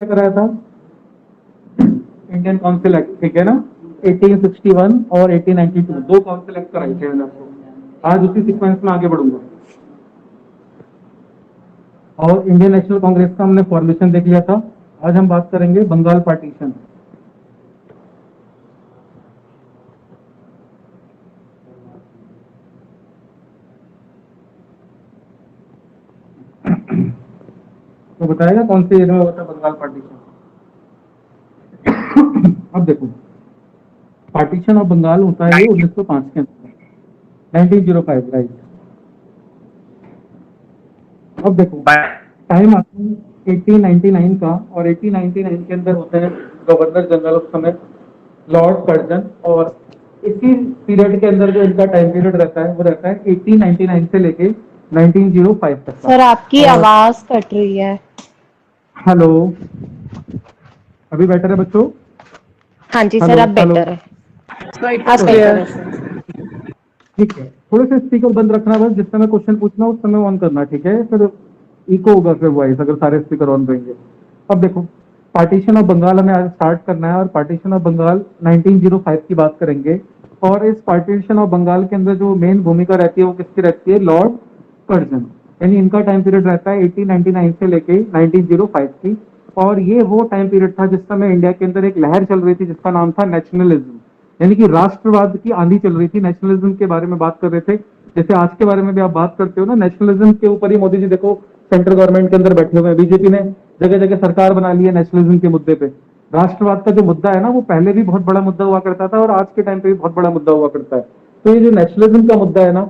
कराया था Indian council act, ठीक है ना, 1861 और 1892 दो काउंसिल एक्ट कराई थे मैंने आपको। आज उसी सीक्वेंस में आगे बढ़ूंगा। और इंडियन नेशनल कांग्रेस का हमने फॉर्मेशन देख लिया था। आज हम बात करेंगे बंगाल पार्टीशन। तो बताएगा कौन से ईयर में हुआ था बंगाल पार्टीशन। अब देखो, पार्टीशन ऑफ बंगाल होता है 1905 के अंदर, 1905, राइट। अब देखो टाइम आता है 1899 का, और 1899 के अंदर होता है गवर्नर जनरल उस समय लॉर्ड कर्जन। और इसी पीरियड के अंदर जो इनका टाइम पीरियड रहता है वो रहता है 1899 से लेके 1905 तक का। सर आपकी और आवाज कट रही है। हेलो, अभी बेटर है बच्चों? हाँ जी सर, हेलो अब हेलो, बेटर है। अब बेटर क्लियर। है सर। ठीक है। थोड़े से स्पीकर बंद रखना, बस जिस समय क्वेश्चन पूछना उस समय ऑन करना, ठीक है? फिर इको होगा फिर वॉइस अगर सारे स्पीकर ऑन रहेंगे। अब देखो, पार्टीशन ऑफ बंगाल हमें आज स्टार्ट करना है, और पार्टीशन ऑफ बंगाल 1905 की बात करेंगे। और इस पार्टीशन ऑफ बंगाल के अंदर जो मेन भूमिका रहती है वो किसकी रहती है? Lord Curzon. यानी इनका टाइम पीरियड रहता है 1899 से लेके 1905 की। और ये वो टाइम पीरियड था जिस समय इंडिया के अंदर एक लहर चल रही थी जिसका नाम था नेशनलिज्म, यानी कि राष्ट्रवाद की आंधी चल रही थी। नेशनलिज्म के बारे में बात कर रहे थे, जैसे आज के बारे में भी आप बात करते हो ना, नेशनलिज्म के ऊपर ही मोदी जी देखो सेंट्रल गवर्नमेंट के अंदर बैठे हुए हैं। बीजेपी ने जगह जगह सरकार बना ली है नेशनलिज्म के मुद्दे पे। राष्ट्रवाद का जो मुद्दा है ना, वो पहले भी बहुत बड़ा मुद्दा हुआ करता था और आज के टाइम पे भी बहुत बड़ा मुद्दा हुआ करता है। तो ये जो नेशनलिज्म का मुद्दा है ना,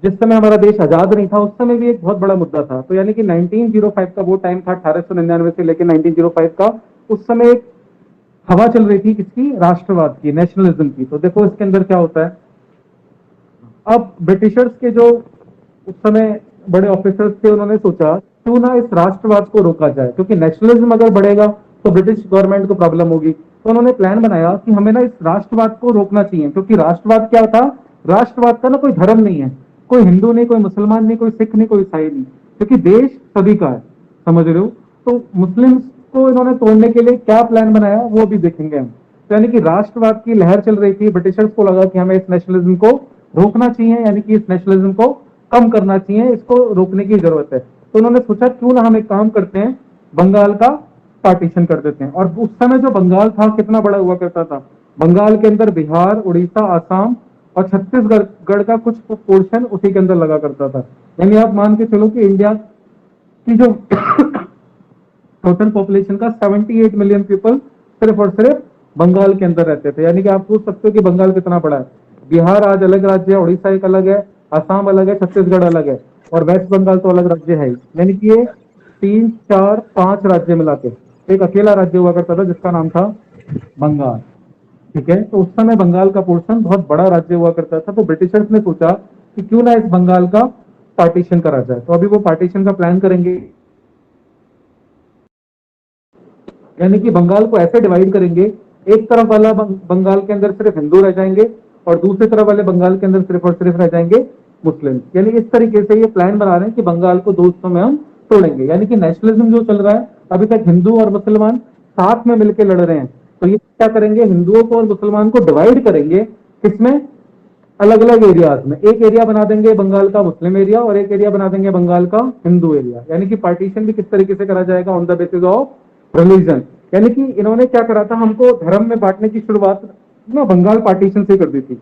जिस समय हमारा देश आजाद नहीं था उस समय भी एक बहुत बड़ा मुद्दा था। तो यानी कि 1905 का वो टाइम था, 1899 से लेकर 1905 का, उस समय एक हवा चल रही थी किसकी? राष्ट्रवाद की, नेशनलिज्म की। तो देखो इसके अंदर क्या होता है। अब ब्रिटिशर्स के जो उस समय बड़े ऑफिसर्स थे, उन्होंने सोचा क्यों ना इस राष्ट्रवाद को रोका जाए, क्योंकि नेशनलिज्म अगर बढ़ेगा तो ब्रिटिश गवर्नमेंट को प्रॉब्लम होगी। तो उन्होंने प्लान बनाया कि हमें ना इस राष्ट्रवाद को रोकना चाहिए, क्योंकि राष्ट्रवाद क्या था? राष्ट्रवाद का ना कोई धर्म नहीं है, कोई हिंदू नहीं, कोई मुसलमान नहीं, कोई सिख नहीं, कोई ईसाई नहीं, क्योंकि देश सभी का है। समझ रहे हो? तो मुस्लिम्स को इन्होंने तोड़ने के लिए क्या प्लान बनाया वो भी देखेंगे हम। तो यानी कि राष्ट्रवाद की लहर चल रही थी, ब्रिटिशर्स को लगा कि हमें इस नेशनलिज्म को रोकना चाहिए, यानी कि इस नेशनलिज्म को कम करना चाहिए, इसको रोकने की जरूरत है। तो उन्होंने सोचा क्यों ना हम एक काम करते हैं, बंगाल का पार्टीशन कर देते हैं। और उस समय जो बंगाल था कितना बड़ा हुआ करता था। बंगाल के अंदर बिहार, उड़ीसा, आसाम और छत्तीसगढ़ का कुछ पोर्शन उसी के अंदर लगा करता था। यानी आप मान के चलो कि इंडिया की जो टोटल पॉपुलेशन का 78 मिलियन पीपल सिर्फ और सिर्फ बंगाल के अंदर रहते थे। यानी कि आप सोच सकते हो कि बंगाल कितना बड़ा है। बिहार आज अलग राज्य है, उड़ीसा एक अलग है, आसाम अलग है, छत्तीसगढ़ अलग है, और वेस्ट बंगाल तो अलग राज्य है ही। यानी कि ये 3 4 5 राज्य मिला के एक अकेला राज्य हुआ करता था जिसका नाम था बंगाल। ठीक है, तो उस समय बंगाल का पोर्शन बहुत बड़ा राज्य हुआ करता था। तो ब्रिटिशर्स ने सोचा कि क्यों ना इस बंगाल का पार्टीशन करा जाए। तो अभी वो पार्टीशन का प्लान करेंगे, यानी कि बंगाल को ऐसे डिवाइड करेंगे, एक तरफ वाला बंगाल के अंदर सिर्फ हिंदू रह जाएंगे और दूसरी तरफ वाले बंगाल के अंदर सिर्फ और सिर्फ रह जाएंगे मुस्लिम। यानी इस तरीके से ये प्लान बना रहे हैं कि बंगाल को दो हिस्सों में हम तोड़ेंगे। यानी कि नेशनलिज्म जो चल रहा है, अभी तक हिंदू और मुसलमान साथ में मिलकर लड़ रहे हैं, तो ये क्या करेंगे, हिंदुओं को और मुसलमान को डिवाइड करेंगे। किसमें? अलग अलग एरियाज में। एक एरिया बना देंगे बंगाल का मुस्लिम एरिया और एक एरिया बना देंगे बंगाल का हिंदू एरिया। यानी कि पार्टीशन भी किस तरीके से करा जाएगा? On the basis of religion. यानी कि इन्होंने क्या करा था, हमको धर्म में बांटने की शुरुआत ना बंगाल पार्टीशन से कर दी थी।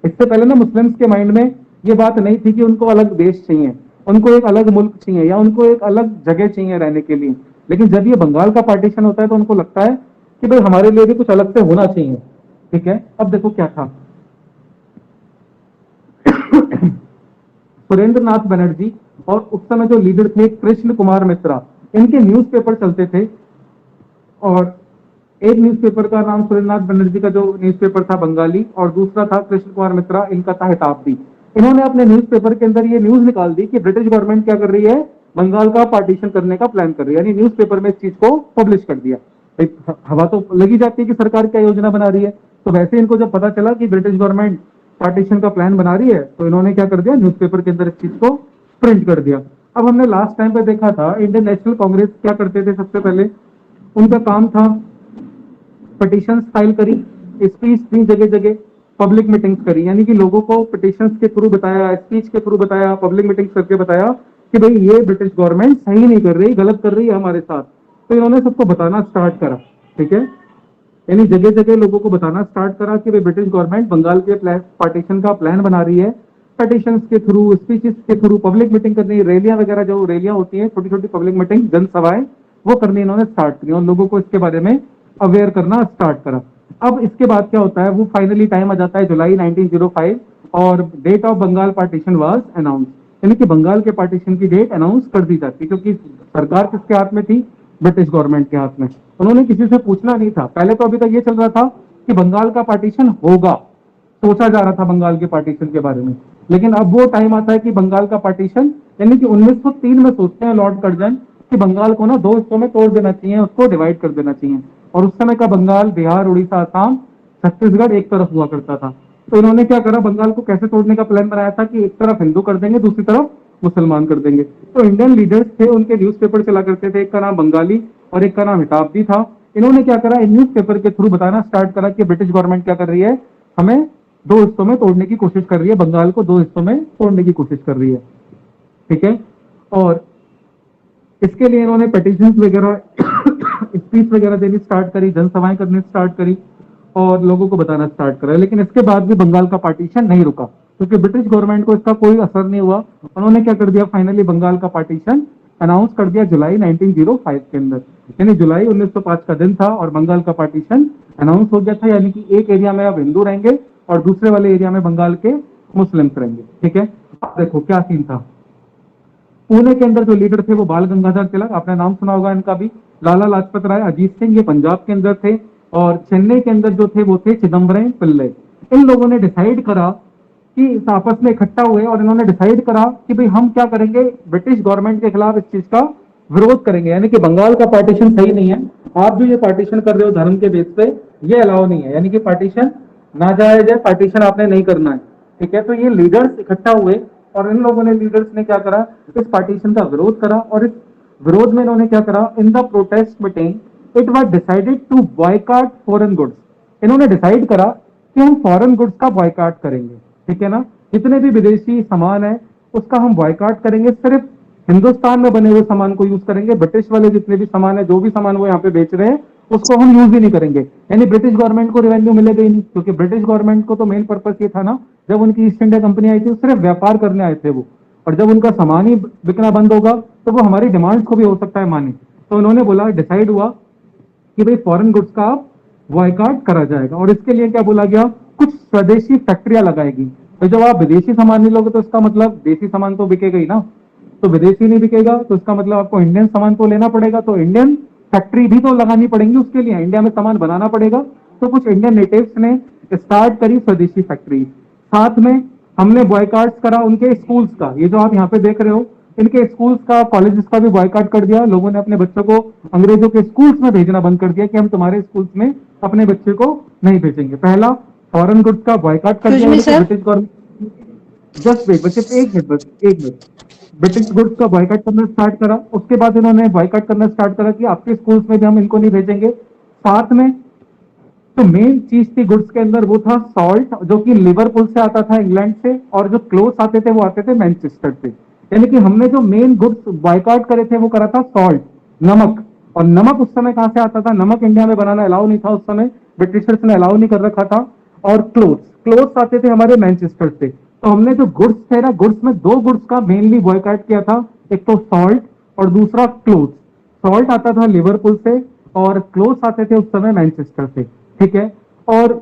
इससे पहले ना मुस्लिम्स के माइंड में ये बात नहीं थी कि उनको अलग देश चाहिए, उनको एक अलग मुल्क चाहिए, या उनको एक अलग जगह चाहिए रहने के लिए। लेकिन जब ये बंगाल का पार्टीशन होता है तो उनको लगता है कि भाई हमारे लिए भी कुछ अलग से होना चाहिए। ठीक है, अब देखो क्या था। सुरेंद्र नाथ बनर्जी और उस समय जो लीडर थे कृष्ण कुमार मिश्रा, इनके न्यूज़पेपर चलते थे। और एक न्यूज़पेपर का नाम सुरेंद्र नाथ बनर्जी का जो न्यूज़पेपर था बंगाली, और दूसरा था कृष्ण कुमार मिश्रा, इनका था हिताब्दी। इन्होंने अपने न्यूज़पेपर के अंदर ये न्यूज निकाल दी कि ब्रिटिश गवर्नमेंट क्या कर रही है, बंगाल का पार्टीशन करने का प्लान कर रही है। यानी न्यूज़पेपर में इस चीज को पब्लिश कर दिया। हवा तो लगी जाती है कि सरकार क्या योजना बना रही है। तो वैसे इनको जब पता चला कि ब्रिटिश गवर्नमेंट पार्टीशन का प्लान बना रही है, तो इन्होंने क्या कर दिया, न्यूज़पेपर के अंदर इस चीज को प्रिंट कर दिया। अब हमने लास्ट टाइम पे देखा था इंडियन नेशनल कांग्रेस क्या करते थे, सबसे पहले उनका काम था पिटिशन फाइल करी, स्पीच दी जगह जगह, पब्लिक मीटिंग्स करी, यानी कि लोगों को पिटिशंस के थ्रू बताया, स्पीच के थ्रू बताया, पब्लिक मीटिंग्स करके बताया कि भाई ये ब्रिटिश गवर्नमेंट सही नहीं कर रही, गलत कर रही है हमारे साथ। तो इन्होंने सबको बताना स्टार्ट करा, ठीक है। यानी जगह जगह लोगों को बताना स्टार्ट करा कि भाई ब्रिटिश गवर्नमेंट बंगाल के पार्टीशन का प्लान बना रही है, पिटिशन के थ्रू, स्पीचेस के थ्रू, पब्लिक मीटिंग करनी, रैलियां वगैरह, जो रैलियां होती हैं, छोटी छोटी पब्लिक मीटिंग, जनसभाएं, वो करनी इन्होंने स्टार्ट की और लोगों को इसके बारे में अवेयर करना स्टार्ट करा। अब इसके बाद क्या होता है, वो फाइनली टाइम आ जाता है जुलाई 1905 और date of Bengal partition was announce, यानी कि बंगाल के पार्टीशन की डेट अनाउंस कर दी जाती, क्योंकि सरकार किसके हाथ में थी, ब्रिटिश गवर्नमेंट के हाथ में। उन्होंने किसी से पूछना नहीं था, पहले तो अभी तक ये चल रहा था कि बंगाल का पार्टीशन होगा, सोचा जा रहा था बंगाल के पार्टीशन के बारे में, लेकिन अब वो टाइम आता है कि बंगाल का पार्टीशन, यानी कि 1903 में सोचते हैं लॉर्ड कर्जन कि बंगाल को ना दो हिस्सों में तोड़ देना चाहिए, उसको डिवाइड कर देना चाहिए। और उस समय का बंगाल, बिहार, उड़ीसा, असम, छत्तीसगढ़ एक तरफ हुआ करता था। तो इन्होंने क्या करा, बंगाल को कैसे तोड़ने का प्लान बनाया था कि एक तरफ हिंदू कर देंगे, दूसरी तरफ मुसलमान कर देंगे। तो इंडियन लीडर्स थे, उनके न्यूज़पेपर चला करते थे, एक का नाम बंगाली और एक का नाम हिताब्दी था। इन्होंने क्या करा, इन न्यूज़पेपर के थ्रू बताना स्टार्ट करा कि ब्रिटिश गवर्नमेंट क्या कर रही है, हमें दो हिस्सों में तोड़ने की कोशिश कर रही है, बंगाल को दो हिस्सों में तोड़ने की कोशिश कर रही है, ठीक है। और इसके लिए इन्होंने पिटिशंस वगैरह स्पीच वगैरह देनी स्टार्ट करी, जनसभाएं करनी स्टार्ट करी और लोगों को बताना स्टार्ट करा। लेकिन इसके बाद भी बंगाल का पार्टीशन नहीं रुका, क्योंकि ब्रिटिश गवर्नमेंट को इसका कोई असर नहीं हुआ। उन्होंने क्या कर दिया, फाइनली बंगाल का पार्टीशन अनाउंस कर दिया जुलाई 1905 के अंदर, यानी जुलाई 1905 का दिन था और बंगाल का पार्टीशन अनाउंस हो गया था। यानी कि एक एरिया में अब हिंदू रहेंगे और दूसरे वाले एरिया में बंगाल के मुस्लिम्स रहेंगे, ठीक है। अब देखो क्या सीन था, पुणे के अंदर जो लीडर थे वो बाल गंगाधर तिलक, आपने नाम सुना होगा इनका भी, लाला लाजपत राय, अजीत सिंह, ये पंजाब के अंदर थे, और चेन्नई के अंदर जो थे वो थे चिदम्बरम पिल्लई। इन लोगों ने डिसाइड करा कि इस आपस में इकट्ठा हुए और इन्होंने डिसाइड करा कि भाई हम क्या करेंगे, ब्रिटिश गवर्नमेंट के खिलाफ इस चीज का विरोध करेंगे। यानी कि बंगाल का पार्टीशन सही नहीं है, आप जो ये पार्टीशन कर रहे हो धर्म के बेस पे, ये अलाउ नहीं है, यानी कि पार्टीशन नाजायज है, पार्टीशन आपने नहीं करना है, ठीक है। तो ये लीडर्स इकट्ठा हुए और इन लोगों ने, लीडर्स ने क्या करा, इस पार्टीशन का विरोध करा। और इस विरोध में इन्होंने क्या करा, in the protest meeting it was decided to boycott foreign goods. इन्होंने डिसाइड करा कि हम फॉरेन गुड्स का बॉयकॉट करेंगे, ठीक है ना, जितने भी विदेशी सामान है उसका हम बॉयकॉट करेंगे, सिर्फ हिंदुस्तान में बने हुए सामान को यूज करेंगे, ब्रिटिश वाले जितने भी सामान है, जो भी सामान वो यहाँ पे बेच रहे हैं उसको हम यूज ही नहीं करेंगे। यानी ब्रिटिश गवर्नमेंट को रेवेन्यू मिलेगा ही नहीं, क्योंकि ब्रिटिश गवर्नमेंट को तो मेन पर्पस ये था ना, जब उनकी ईस्ट इंडिया कंपनी आई थी सिर्फ व्यापार करने आए थे वो, और जब उनका सामान ही बिकना बंद होगा तो वो हमारी डिमांड्स को भी हो सकता है माने। तो उन्होंने बोला, डिसाइड हुआ कि भाई फॉरेन गुड्स का बॉयकॉट करा जाएगा। और इसके लिए क्या बोला गया, कुछ स्वदेशी फैक्ट्रियां लगाएगी। तो जब आप विदेशी सामान नहीं लोगे तो इसका मतलब देसी सामान तो बिकेगा ही ना, तो विदेशी नहीं बिकेगा तो इसका मतलब आपको इंडियन सामान तो लेना पड़ेगा, तो इंडियन फैक्ट्री भी तो लगानी पड़ेगी, उसके लिए इंडिया में सामान बनाना पड़ेगा। तो कुछ इंडियन नेटिव्स ने स्टार्ट करी स्वदेशी फैक्ट्री। साथ में हमने बॉयकॉट करा उनके स्कूल्स का, ये जो आप यहाँ पे देख रहे हो इनके स्कूल्स का, कॉलेजेस का भी बॉयकॉट कर दिया। लोगों ने अपने बच्चों को अंग्रेजों के स्कूल्स में भेजना बंद कर दिया कि हम तुम्हारे स्कूल्स में अपने बच्चे को नहीं भेजेंगे। पहला फॉरेन गुड्स का बॉयकॉट कर दिया ब्रिटिश गवर्नमेंट। जस्ट वेट बच्चे, एक मिनट बस, एक मिनट। ब्रिटिश गुड्स का बॉयकॉट करना स्टार्ट करा। उसके बाद इन्होंने बॉयकॉट करना स्टार्ट करा कि आपके स्कूल्स में भी हम इनको नहीं भेजेंगे। साथ में तो मेन चीज थी गुड्स के अंदर, वो था सॉल्ट, जो कि लिवरपूल से आता था, इंग्लैंड से, और जो क्लोथ्स आते थे वो आते थे मैनचेस्टर से। यानी कि हमने जो मेन गुड्स बॉयकॉट करे थे वो करा था सॉल्ट, नमक। और नमक उस समय कहां से आता था, नमक इंडिया में बनाना अलाउ नहीं था उस समय, ब्रिटिशर्स ने अलाउ नहीं कर रखा था। और क्लोथ्स, क्लोथ्स आते थे हमारे मैनचेस्टर से। तो हमने जो गुड्स थे ना, गुड्स में दो गुड्स का मेनली बॉयकॉट किया था, एक तो सॉल्ट और दूसरा क्लोथ्स। सॉल्ट आता था लिवरपूल से और क्लोथ्स आते थे उस समय मैनचेस्टर से, ठीक है। और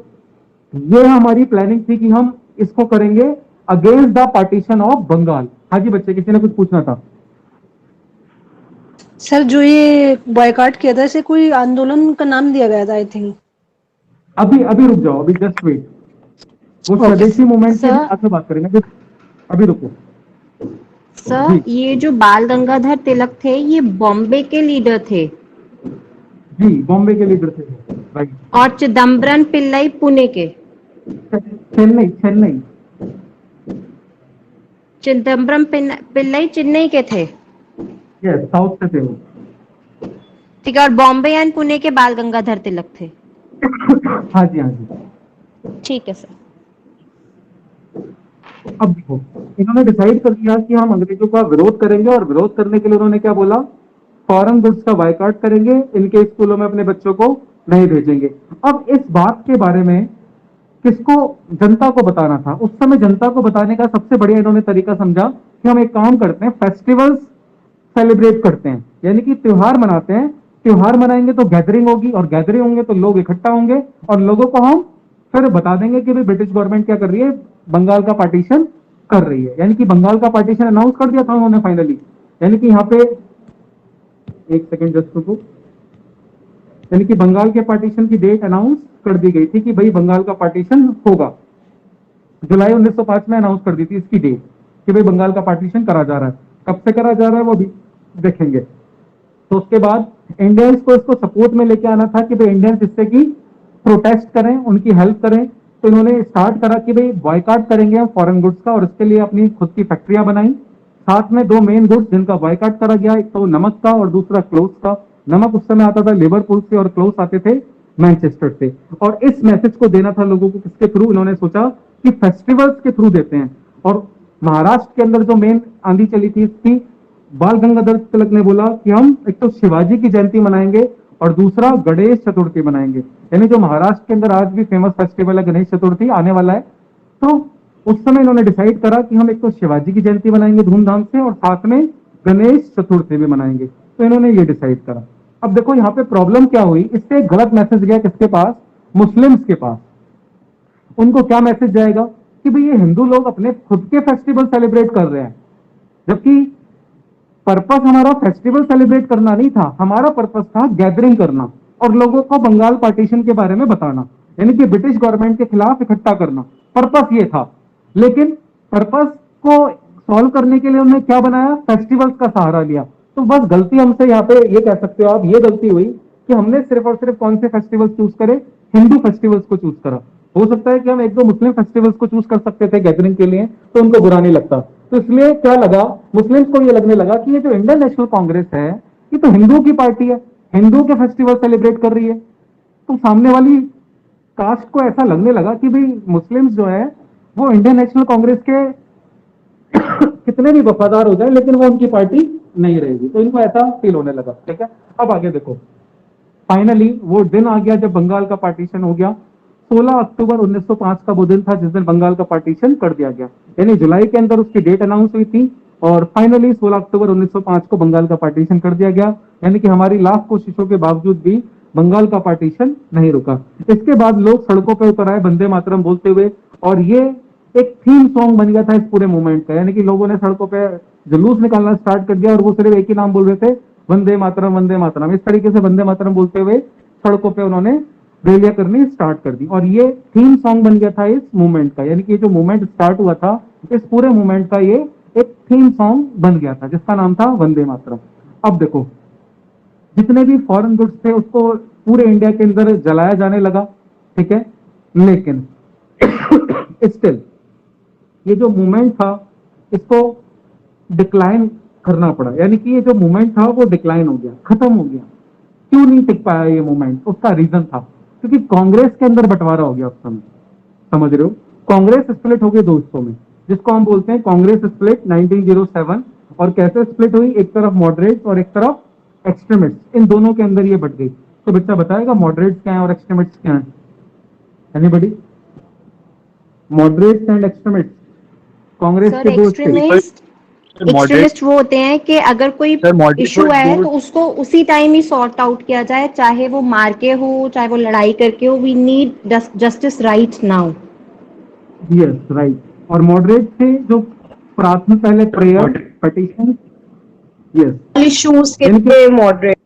ये हमारी प्लानिंग थी कि हम इसको करेंगे against the partition of Bengal. हाँ जी बच्चे, किसी ने कुछ पूछना था। सर जो ये बॉयकॉट किया था इसे कोई आंदोलन का नाम दिया गया था आई थिंक। अभी अभी रुक जाओ, अभी जस्ट वेट, वो स्वदेशी मूवमेंट के बाद में बात करेंगे, अभी रुको। सर ये जो बाल गंगाधर तिलक थे ये बॉम्बे के लीडर थे। जी, बॉम्बे के लीडर थे, राइट। और चिदम्बरम पिल्लई पुणे के। चेन्नई, चेन्नई। चिदम्बरम पिल्लई चेन्नई के थे। यस, साउथ से थे वो। ठीक है, और बॉम्बे एंड पुणे के बाल गंगाधर तिलक थे। हाँ जी, हाँ जी। ठीक है सर। अब देखो, इन्होंने डिसाइड कर दिया कि हम अंग्रेजों का विरोध करेंगे, और विरोध करने के लिए उन्होंने क्या बोला, फॉरेन गुड्स का बायकॉट करेंगे, इनके स्कूलों में अपने बच्चों को नहीं भेजेंगे। अब इस बात के बारे में किसको, जनता को बताना था। उस समय जनता को बताने का सबसे बढ़िया इन्होंने तरीका समझा कि हम एक काम करते हैं, फेस्टिवल्स सेलिब्रेट करते हैं, यानी कि त्योहार मनाते हैं। त्योहार मनाएंगे तो गैदरिंग होगी, और गैदरिंग होंगे तो लोग इकट्ठा होंगे, और लोगों को हम फिर बता देंगे कि भाई ब्रिटिश गवर्नमेंट क्या कर रही है, बंगाल का पार्टीशन कर रही है। यानी कि बंगाल का पार्टीशन अनाउंस कर दिया था उन्होंने फाइनली। यानी कि यहाँ पे एक सेकेंड जस्ट रुको, यानी कि बंगाल के पार्टीशन की डेट अनाउंस कर दी गई थी कि भाई बंगाल का पार्टीशन होगा। जुलाई 1905 में अनाउंस कर दी थी इसकी डेट कि भाई बंगाल का पार्टीशन करा जा रहा है। कब से करा जा रहा है वो भी देखेंगे। तो उसके बाद इंडियंस को इसको सपोर्ट में लेके आना था कि भाई इंडियंस इससे की प्रोटेस्ट करें, उनकी हेल्प करें। तो इन्होंने स्टार्ट करा कि भाई बॉयकॉट करेंगे हम फॉरेन गुड्स का, और इसके लिए अपनी खुद की फैक्ट्रियां बनाई। साथ में दो मेन गुड्स जिनका बॉयकॉट करा गया, एक तो नमक का और दूसरा क्लोथ्स का। नमक उस समय आता था लिवरपूल से, और क्लोथ्स आते थे मैनचेस्टर से। और इस मैसेज को देना था लोगों को किसके थ्रू, इन्होंने सोचा कि फेस्टिवल्स के थ्रू देते हैं। और महाराष्ट्र के अंदर जो मेन आंधी चली थी इसकी, बाल गंगाधर तिलक ने बोला कि हम एक तो शिवाजी की जयंती मनाएंगे, और दूसरा गणेश चतुर्थी मनाएंगे। यानी जो महाराष्ट्र के अंदर आज भी फेमस फेस्टिवल है गणेश चतुर्थी आने वाला है, तो उस समय इन्होंने डिसाइड करा कि हम एक तो शिवाजी की जयंती मनाएंगे धूमधाम से, और साथ में गणेश चतुर्थी भी मनाएंगे। तो इन्होंने ये डिसाइड करा। अब देखो यहाँ पे प्रॉब्लम क्या हुई, इससे एक गलत मैसेज गया किसके पास, मुस्लिम्स के पास। उनको क्या मैसेज जाएगा कि भाई ये हिंदू लोग अपने खुद के फेस्टिवल सेलिब्रेट कर रहे हैं, जबकि पर्पस हमारा फेस्टिवल सेलिब्रेट करना नहीं था, हमारा पर्पस था गैदरिंग करना और लोगों को बंगाल पार्टीशन के बारे में बताना, यानी कि ब्रिटिश गवर्नमेंट के खिलाफ इकट्ठा करना। पर्पस ये था। लेकिन पर्पस को सॉल्व करने के लिए उन्होंने क्या बनाया, फेस्टिवल्स का सहारा लिया। तो बस गलती हमसे यहाँ पे ये कह सकते हो आप, ये गलती हुई कि हमने सिर्फ और सिर्फ कौन से फेस्टिवल्स चूज करे, हिंदू फेस्टिवल्स को चूज करा। हो सकता है कि हम एक दो मुस्लिम फेस्टिवल्स को चूज कर सकते थे गैदरिंग के लिए, तो उनको बुरा नहीं लगता। तो इसलिए क्या लगा, मुस्लिम्स को ये लगने लगा कि ये जो इंडियन नेशनल कांग्रेस है ये तो हिंदू की पार्टी है, हिंदू के फेस्टिवल सेलिब्रेट कर रही है। तो सामने वाली कास्ट को ऐसा लगने लगा कि भाई मुस्लिम्स जो है वो इंडियन नेशनल कांग्रेस के कितने भी वफादार हो जाए लेकिन वो उनकी पार्टी नहीं रहेगी। तो इनको ऐसा फील होने लगा। ठीक है, अब आगे देखो, फाइनली वो दिन आ गया जब बंगाल का पार्टीशन हो गया। 16 अक्टूबर 1905 का वो दिन था जिस दिन बंगाल का पार्टीशन कर दिया गया। यानी जुलाई के अंदर उसकी डेट अनाउंस हुई थी, और फाइनली 16 अक्टूबर 1905 को बंगाल का पार्टीशन कर दिया गया। यानी कि हमारी लाख कोशिशों के बावजूद भी बंगाल का पार्टीशन नहीं रुका। इसके बाद लोग सड़कों पर उतर आए वंदे मातरम बोलते हुए, और ये एक थीम सॉन्ग बन गया था इस पूरे मूवमेंट का। यानी कि लोगों ने सड़कों पे जुलूस निकालना स्टार्ट कर दिया, और वो सिर्फ एक ही नाम बोल रहे थे, वंदे मातरम वंदे मातरम। इस तरीके से वंदे मातरम बोलते हुए सड़कों पे उन्होंने रैलियां करनी स्टार्ट कर दी, और ये थीम सॉन्ग बन गया था इस मूवमेंट का। यानी कि जो मूवमेंट स्टार्ट हुआ था, इस पूरे मूवमेंट का ये एक थीम सॉन्ग बन गया था जिसका नाम था वंदे मातरम। अब देखो, जितने भी फॉरेन गुड्स थे उसको पूरे इंडिया के अंदर जलाया जाने लगा। ठीक है, लेकिन स्टिल ये जो मूवमेंट था इसको डिक्लाइन करना पड़ा। यानी कि ये जो मूवमेंट था वो डिक्लाइन हो गया, खत्म हो गया। क्यों नहीं टिक पाया ये मूवमेंट, उसका रीजन था क्योंकि कांग्रेस के अंदर बंटवारा हो गया उस समय। समझ रहे हो, कांग्रेस स्प्लिट हो गई दो हिस्सों में, जिसको हम बोलते हैं कांग्रेस स्प्लिट 1907। और कैसे स्प्लिट हुई, एक तरफ मॉडरेट्स और एक तरफ एक्सट्रीमिस्ट्स, इन दोनों के अंदर ये बट गई। तो बच्चा बताएगा मॉडरेट्स क्या है और एक्सट्रीमिस्ट्स क्या है? Anybody? Moderates and extremists Congress sir के दो हिस्से। एक्सट्रीमिस्ट वो होते हैं कि अगर कोई इशू है तो उसको उसी टाइम ही सॉर्ट आउट किया जाए, चाहे वो मार के हो चाहे वो लड़ाई करके हो। We need justice right now. Yes right. और मॉडरेट थे जो प्रार्थना, पहले प्रेयर, पिटीशन, यस इश्यूज के लिए मॉडरेट।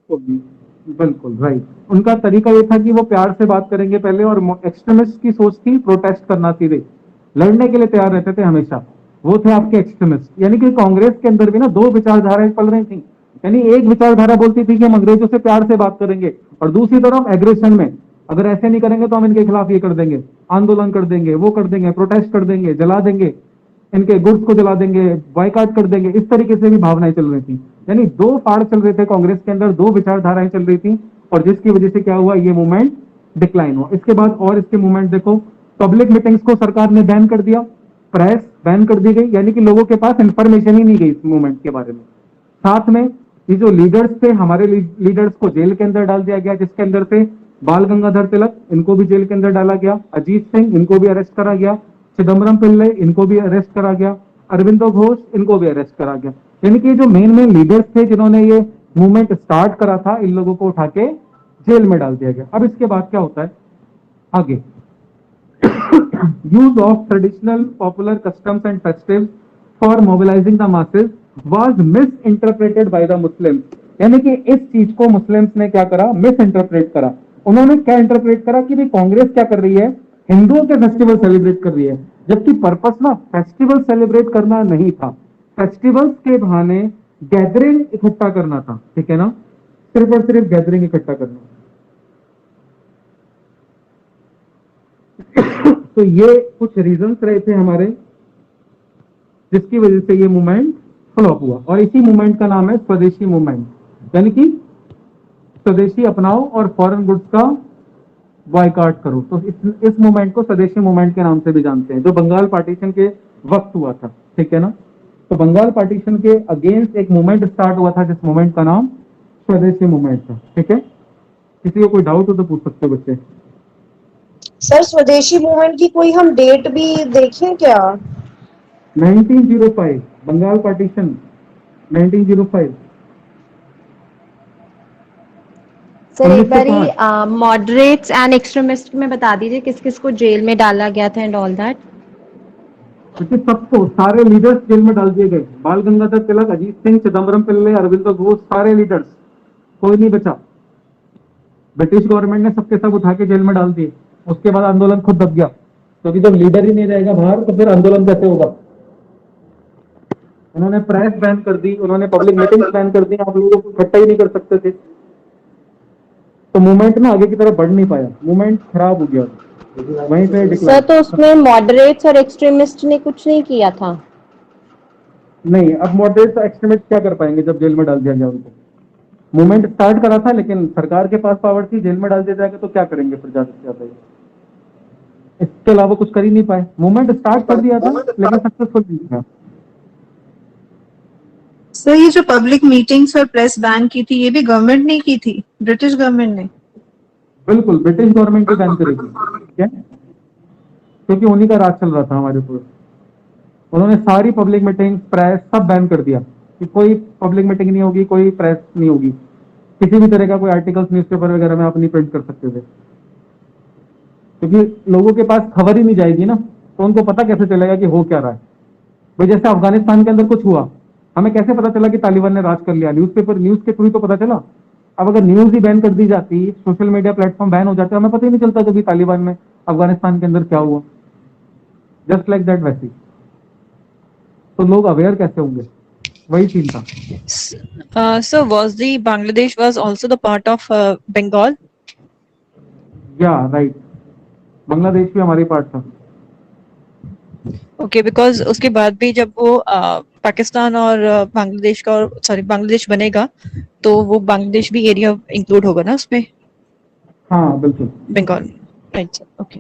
बिल्कुल राइट। उनका तरीका ये था कि वो प्यार से बात करेंगे पहले, और एक्सट्रीमिस्ट की सोच थी प्रोटेस्ट करना, सीधे लड़ने के लिए तैयार रहते थे हमेशा। वो थे आपके एक्सट्रीमिस्ट। यानी कि कांग्रेस के अंदर भी ना दो विचारधाराएं पल रही थी। यानी एक विचारधारा बोलती थी कि हम अंग्रेजों से प्यार से बात करेंगे, और दूसरी तरफ एग्रेशन में, अगर ऐसे नहीं करेंगे तो हम इनके खिलाफ ये कर देंगे, आंदोलन कर देंगे, वो कर देंगे, प्रोटेस्ट कर देंगे, जला देंगे। इनके गुड्स को जला देंगे, बॉयकॉट कर देंगे, इस तरीके से भी भावनाएं चल रही थी। यानी दो फाड़ चल रहे थे कांग्रेस के अंदर, दो विचारधाराएं चल रही थी, और जिसकी वजह से क्या हुआ, ये मूवमेंट डिक्लाइन हुआ। इसके बाद और इसके मूवमेंट देखो, पब्लिक मीटिंग्स को सरकार ने बैन कर दिया, प्रेस बैन कर दी गई, यानी कि लोगों के पास इंफॉर्मेशन ही नहीं गई इस मूवमेंट के बारे में। साथ में ये जो लीडर्स थे, हमारे लीडर्स को जेल के अंदर डाल दिया गया, जिसके अंदर थे बाल गंगाधर तिलक, इनको भी जेल के अंदर डाला गया, अजीत सिंह, इनको भी अरेस्ट करा गया, चिदम्बरम पिल्ले, इनको भी अरेस्ट करा गया, अरविंदो घोष, इनको भी अरेस्ट करा गया। यानी कि जो मेन लीडर्स थे जिन्होंने ये मूवमेंट स्टार्ट करा था, इन लोगों को उठा के जेल में डाल दिया गया। अब इसके बाद क्या होता है आगे, use of traditional popular customs and festivals for mobilizing the masses was misinterpreted by the Muslims। यानी कि इस चीज को मुस्लिम्स ने क्या करा, मिस इंटरप्रेट करा। उन्होंने क्या इंटरप्रेट करा कि भाई कांग्रेस क्या कर रही है, हिंदुओं के फेस्टिवल सेलिब्रेट कर रही है, जबकि पर्पस ना फेस्टिवल सेलिब्रेट करना नहीं था, फेस्टिवल्स के बहाने गैदरिंग इकट्ठा करना था, ठीक है ना, सिर्फ और सिर्फ गैदरिंग इकट्ठा करना। तो ये कुछ रीजंस रहे थे हमारे, जिसकी वजह से ये मूवमेंट फ्लॉप हुआ, और इसी मूवमेंट का नाम है स्वदेशी मूवमेंट, यानी कि स्वदेशी अपनाओ और फॉरेन गुड्स का बॉयकॉट करो। तो इस मूवमेंट को स्वदेशी मूवमेंट के नाम से भी जानते हैं, जो बंगाल पार्टीशन के वक्त हुआ था, ठीक है ना। तो बंगाल पार्टीशन के अगेंस्ट एक मूवमेंट स्टार्ट हुआ था, जिस मूवमेंट का नाम स्वदेशी मूवमेंट था, ठीक है। किसी को कोई डाउट हो तो पूछ सकते हो बच्चे। सर स्वदेशी मूवमेंट की कोई हम डेट भी देखें क्या? 1905 बंगाल पार्टीशन 1905। सर एक बारी मॉडरेट्स एंड एक्सट्रीमिस्ट में बता दीजिए किस किस को जेल में डाला गया था एंड ऑल दैट। क्योंकि सबको, सारे लीडर्स जेल में डाल दिए गए, बाल गंगाधर तिलक, अजीत सिंह, चिदम्बरम पिल्ले, अरविंदो घोष, सारे लीडर्स, कोई नहीं बचा। ब्रिटिश गवर्नमेंट ने सबके सब उठा के जेल में डाल दिए। उसके बाद आंदोलन खुद दब गया, क्योंकि जब लीडर ही नहीं रहेगा बाहर तो फिर आंदोलन कैसे होगा। उन्होंने प्रेस बैन कर दी, उन्होंने पब्लिक मीटिंग्स बैन कर दी, आप लोगों को इकट्ठा ही नहीं कर सकते थे। तो मूवमेंट ना आगे की तरफ बढ़ नहीं पाया, मूवमेंट खराब हो गया वहीं पे सर डिक्लाइन। तो उसमें मॉडरेट्स और एक्सट्रीमिस्ट ने कुछ नहीं किया था? नहीं, अब मॉडरेट एक्सट्रीमिस्ट क्या कर पाएंगे जब जेल में डाल दिया गया उनको। मूवमेंट स्टार्ट करा था, लेकिन सरकार के पास पावर थी, जेल में डाल दिया जाएगा तो क्या करेंगे फिर ज्यादा से ज्यादा। इसके अलावा कुछ कर ही नहीं पाए, मूवमेंट स्टार्ट कर दिया था लेकिन सक्सेसफुल नहीं था। सर ये जो पब्लिक मीटिंग्स और प्रेस बैन की थी, ये भी गवर्नमेंट ने की थी, ब्रिटिश गवर्नमेंट ने? बिल्कुल, ब्रिटिश गवर्नमेंट भी बैन करेगी, ठीक है, क्योंकि उन्हीं का राज चल रहा था हमारे ऊपर। उन्होंने सारी पब्लिक मीटिंग, प्रेस सब बैन कर दिया कि कोई पब्लिक मीटिंग नहीं होगी, कोई प्रेस नहीं होगी, किसी भी तरह का कोई आर्टिकल्स न्यूज़पेपर वगैरह में आप नहीं प्रिंट कर सकते थे, क्योंकि लोगों के पास खबर ही नहीं जाएगी ना, तो उनको पता कैसे चलेगा कि हो क्या रहा है। भाई जैसे अफगानिस्तान के अंदर कुछ हुआ, हमें कैसे पता चला कि तालिबान ने राज कर लिया, न्यूज़पेपर, न्यूज़ के थ्रू तो पता चला। अब अगर न्यूज़ ही बैन कर दी जाती, सोशल मीडिया प्लेटफॉर्म बैन हो जाते, हमें पता ही नहीं चलता कभी तालिबान में अफगानिस्तान के अंदर क्या हुआ। जस्ट लाइक दैट वैसी, तो लोग अवेयर कैसे होंगे, वही सीन था। So was the Bangladesh was also the part of Bengal? या राइट, बांग्लादेश भी हमारी पार्ट था। Okay, because उसके बाद भी जब वो पाकिस्तान और बांग्लादेश का, और सॉरी बांग्लादेश बनेगा, तो वो बांग्लादेश भी एरिया इंक्लूड होगा ना उसमें? हाँ बिल्कुल, बंगाल, राइट सर, ओके।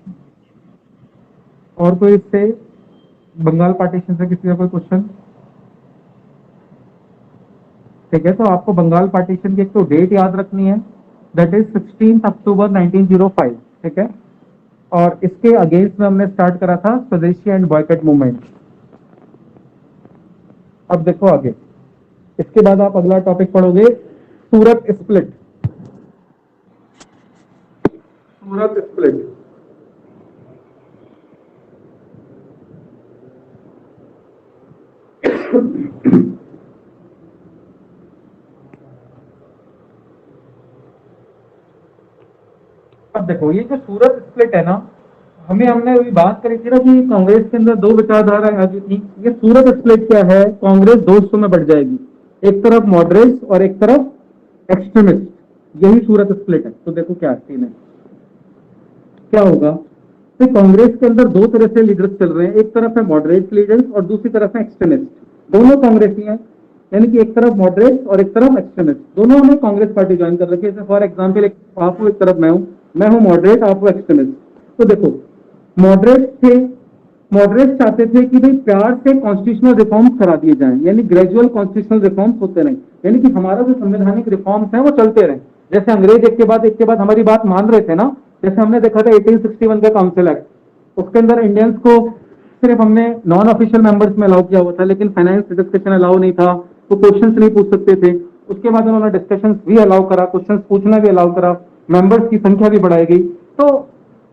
और कोई इससे बंगाल पार्टीशन से किसी का कोई क्वेश्चन? ठीक है, तो आपको बंगाल पार्टीशन की एक तो डेट याद रखनी है, दैट इज 16 अक्टूबर 1905, ठीक है। और इसके अगेंस्ट में हमने स्टार्ट करा था स्वदेशी एंड बॉयकॉट मूवमेंट। अब देखो आगे, इसके बाद आप अगला टॉपिक पढ़ोगे, सूरत स्प्लिट। सूरत स्प्लिट अब देखो, ये जो सूरत स्प्लिट है ना, हमने अभी बात करी थी ना कि कांग्रेस के अंदर दो विचारधाराएं आ गई थी। ये सूरत स्प्लिट क्या है, कांग्रेस दो हिस्सों में बढ़ जाएगी, एक तरफ मॉडरेट्स और एक तरफ एक्सट्रीमिस्ट, यही सूरत स्प्लिट है। तो देखो क्या सीन है, क्या होगा, तो कांग्रेस के अंदर दो तरह से लीडर्स चल रहे हैं, एक तरफ है मॉडरेट लीडर्स और दूसरी तरफ है एक्सट्रीमिस्ट। दोनों कांग्रेसी हैं, यानी कि एक तरफ मॉडरेट और एक तरफ एक्सट्रीमिस्ट, दोनों ने कांग्रेस पार्टी ज्वाइन कर रखी है। फॉर एग्जाम्पल आप एक तरफ मैं हूं मॉडरेट, आप हो एक्सट्रीमिस्ट। तो देखो मॉडरेट चाहते थे कि भाई प्यार से कॉन्स्टिट्यूशनल रिफॉर्म्स करा दिए जाएं, यानी ग्रेजुअल कॉन्स्टिट्यूशनल रिफॉर्म्स होते रहें, यानी कि हमारा जो संवैधानिक रिफॉर्म्स है वो चलते रहे। जैसे अंग्रेज एक के बाद हमारी बात मान रहे थे ना, जैसे हमने देखा था 1861 का काउंसिल एक्ट, उसके अंदर इंडियंस को सिर्फ हमने नॉन ऑफिशियल मेंबर्स में अलाउ किया हुआ था, लेकिन फाइनेंस डिस्कशन अलाउ नहीं था, तो क्वेश्चंस नहीं पूछ सकते थे। उसके बाद उन्होंने डिस्कशंस भी अलाउ करा, क्वेश्चंस पूछना भी अलाउ करा, मेंबर्स की संख्या भी बढ़ाई गई। तो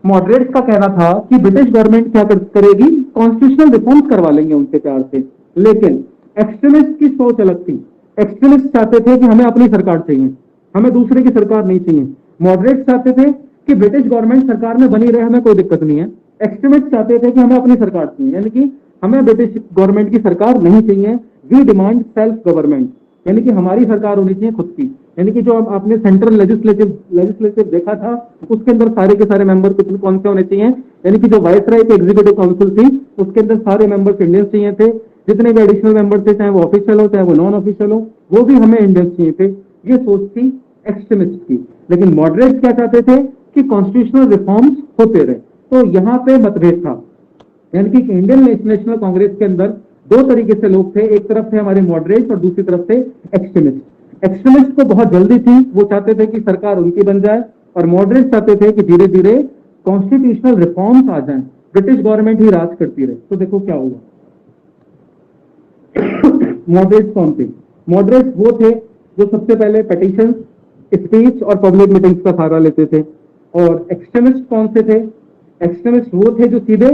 मॉडरेट्स का कहना था कि ब्रिटिश गवर्नमेंट क्या करेगी, कॉन्स्टिट्यूशनल रिफॉर्म्स करवा लेंगे उनके प्यार से। लेकिन एक्सट्रीमिस्ट की सोच अलग थी। एक्सट्रीमिस्ट चाहते थे कि हमें अपनी सरकार चाहिए, हमें दूसरे की सरकार नहीं चाहिए। मॉडरेट्स चाहते थे कि ब्रिटिश गवर्नमेंट सरकार में बनी रहे, हमें कोई दिक्कत नहीं है। एक्सट्रीमिस्ट चाहते थे कि हमें अपनी सरकार चाहिए, यानी कि हमें ब्रिटिश गवर्नमेंट की सरकार नहीं चाहिए। वी डिमांड सेल्फ गवर्नमेंट, यानी कि हमारी सरकार होनी चाहिए खुद की। यानी कि जो आपने सेंट्रल लेजिस्लेटिव देखा था, उसके अंदर सारे के सारे मेंबर कौन से होने चाहिए, यानी कि जो वाइसराय की एग्जीक्यूटिव काउंसिल थी उसके अंदर सारे मेंबर्स इंडियंस चाहिए थे। जितने भी एडिशनल मेंबर थे, चाहे वो ऑफिशियल हो चाहे वो नॉन ऑफिशियल हो, वो भी हमें इंडियंस चाहिए थे। ये सोच थी एक्सट्रीमिस्ट की। लेकिन मॉडरेट्स क्या चाहते थे कि कॉन्स्टिट्यूशनल रिफॉर्म्स होते रहे। तो यहाँ पे मतभेद था, यानी कि इंडियन नेशनल कांग्रेस के अंदर दो तरीके से लोग थे, एक तरफ थे हमारे मॉडरेट्स और दूसरी तरफ थे एक्सट्रीमिस्ट। एक्सट्रीमिस्ट को बहुत जल्दी थी, वो चाहते थे कि सरकार उनकी बन जाए, और मॉडरेट्स चाहते थे कि धीरे धीरे कॉन्स्टिट्यूशनल रिफॉर्म्स आ जाएं, ब्रिटिश गवर्नमेंट ही राज करती रहे। तो देखो क्या हुआ। मॉडरेट्स कौन थे? मॉडरेट्स वो थे जो सबसे पहले पेटिशन, स्पीच और पब्लिक मीटिंग्स का सहारा लेते थे। और एक्सट्रीमिस्ट कौन से थे? एक्सट्रीमिस्ट वो थे जो सीधे,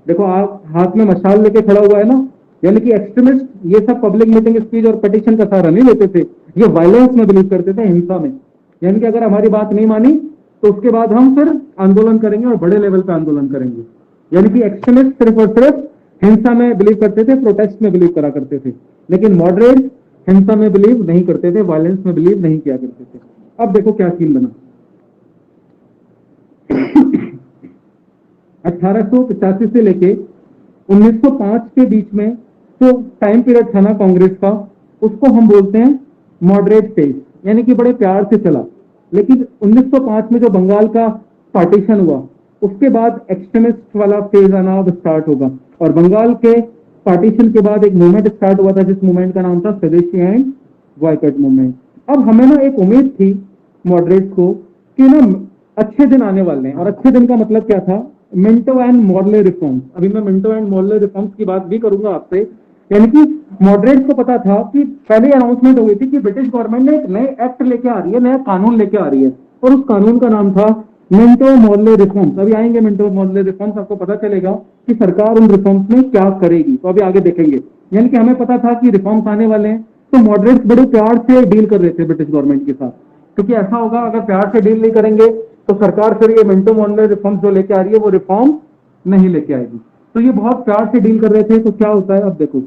देखो आप हाथ में मशाल लेके खड़ा हुआ है ना, यानी कि एक्सट्रीमिस्ट ये सब पब्लिक मीटिंग, स्पीच और पिटीशन का सहारा नहीं लेते थे, ये वायलेंस में बिलीव करते थे, हिंसा में। यानी कि अगर हमारी बात नहीं मानी तो उसके बाद हम फिर आंदोलन करेंगे और बड़े लेवल पे आंदोलन करेंगे। यानी कि एक्सट्रीमिस्ट सिर्फ और सिर्फ हिंसा में बिलीव करते थे, प्रोटेस्ट में बिलीव करा करते थे। लेकिन मॉडरेट हिंसा में बिलीव नहीं करते थे, वायलेंस में बिलीव नहीं किया करते थे। अब देखो क्या सीन बना। 1885 से लेके 1905 के बीच में जो टाइम पीरियड था ना कांग्रेस का, उसको हम बोलते हैं मॉडरेट फेज, यानी कि बड़े प्यार से चला। लेकिन 1905 में जो बंगाल का पार्टीशन हुआ, उसके बाद एक्सट्रीमिस्ट वाला फेज आना अब स्टार्ट होगा। और बंगाल के पार्टीशन के बाद एक मूवमेंट स्टार्ट हुआ था, जिस मूवमेंट का नाम था स्वदेशी एंड बॉयकॉट मूवमेंट। अब हमें ना एक उम्मीद थी मॉडरेट्स को कि ना अच्छे दिन आने वाले हैं, और अच्छे दिन का मतलब क्या था? Minto and Morley reforms. अभी मैं मिंटो एंड मॉर्ले रिफॉर्म्स की बात भी करूंगा आपसे। यानी कि मॉडरेट्स को पता था कि पहले अनाउंसमेंट हो गई थी कि ब्रिटिश गवर्नमेंट ने एक नए एक्ट लेके आ रही है, नया कानून लेके आ रही है, और उस कानून का नाम था मिंटो मॉर्ले रिफॉर्म्स। अभी आएंगे मिंटो मॉर्ले रिफॉर्म्स, आपको पता चलेगा कि सरकार उन रिफॉर्म्स में क्या करेगी, तो अभी आगे देखेंगे। यानी कि हमें पता था कि रिफॉर्म्स आने वाले हैं, तो मॉडरेट्स बड़े प्यार से डील कर रहे थे ब्रिटिश गवर्नमेंट के साथ, क्योंकि ऐसा होगा अगर प्यार से डील नहीं करेंगे तो सरकार फिर ये मिंटो मॉर्ले रिफॉर्म्स जो लेके आ रही है वो रिफॉर्म नहीं लेके आएगी। तो ये बहुत प्यार से डील कर रहे थे। तो क्या होता है अब देखो,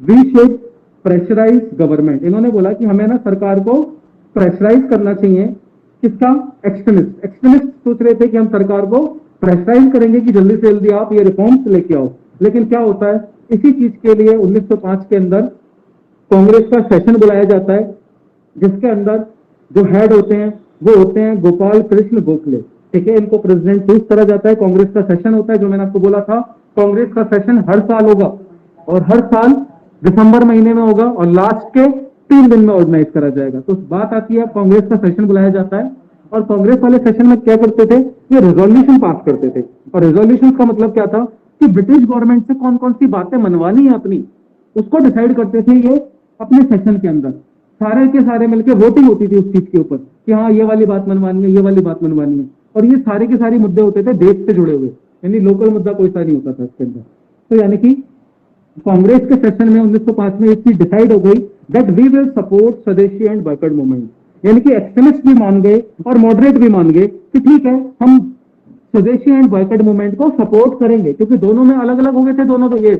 वी शुड प्रेशराइज गवर्नमेंट। इन्होंने बोला कि हमें ना सरकार को प्रेशराइज करना चाहिए। किसका? एक्सट्रीमिस्ट। एक्सट्रीमिस्ट सोच रहे थे कि हम सरकार को प्रेशराइज करेंगे कि जल्दी से जल्दी आप ये रिफॉर्म्स लेके आओ। लेकिन क्या होता है, इसी चीज के लिए 1905 के अंदर कांग्रेस का सेशन बुलाया जाता है, जिसके अंदर जो हेड होते हैं वो होते हैं गोपाल कृष्ण गोखले। ठीक है, इनको प्रेसिडेंट चूज करा जाता है। कांग्रेस का सेशन होता है, जो मैंने आपको बोला था, कांग्रेस का सेशन हर साल होगा, और हर साल दिसंबर महीने में होगा, और लास्ट के 3 दिन में ऑर्गेनाइज करा जाएगा। तो बात आती है, कांग्रेस का सेशन बुलाया जाता है, और कांग्रेस वाले सेशन में क्या करते थे, ये रेजोल्यूशन पास करते थे। और रेजोल्यूशन का मतलब क्या था कि ब्रिटिश गवर्नमेंट से कौन कौन सी बातें मनवानी है अपनी, उसको डिसाइड करते थे ये अपने सेशन के अंदर। सारे के सारे मिलकर वोटिंग होती थी उस चीज के ऊपर कि हाँ ये वाली बात मनवानी है, ये वाली बात मनवानी है। और ये सारे के सारे मुद्दे होते थे देश से जुड़े हुए, यानी लोकल मुद्दा कोई सा नहीं होता था इसके अंदर। तो यानी कि कांग्रेस के सेशन में 1905 में एक चीज डिसाइड हो गई, दैट वी विल सपोर्ट स्वदेशी एंड बॉयकॉट मूवमेंट। यानी कि एक्सट्रीमिस्ट भी मान गए और मॉडरेट भी मान गए कि ठीक है, हम स्वदेशी एंड बॉयकॉट मूवमेंट को सपोर्ट करेंगे, क्योंकि दोनों में अलग अलग हो गए थे दोनों। तो ये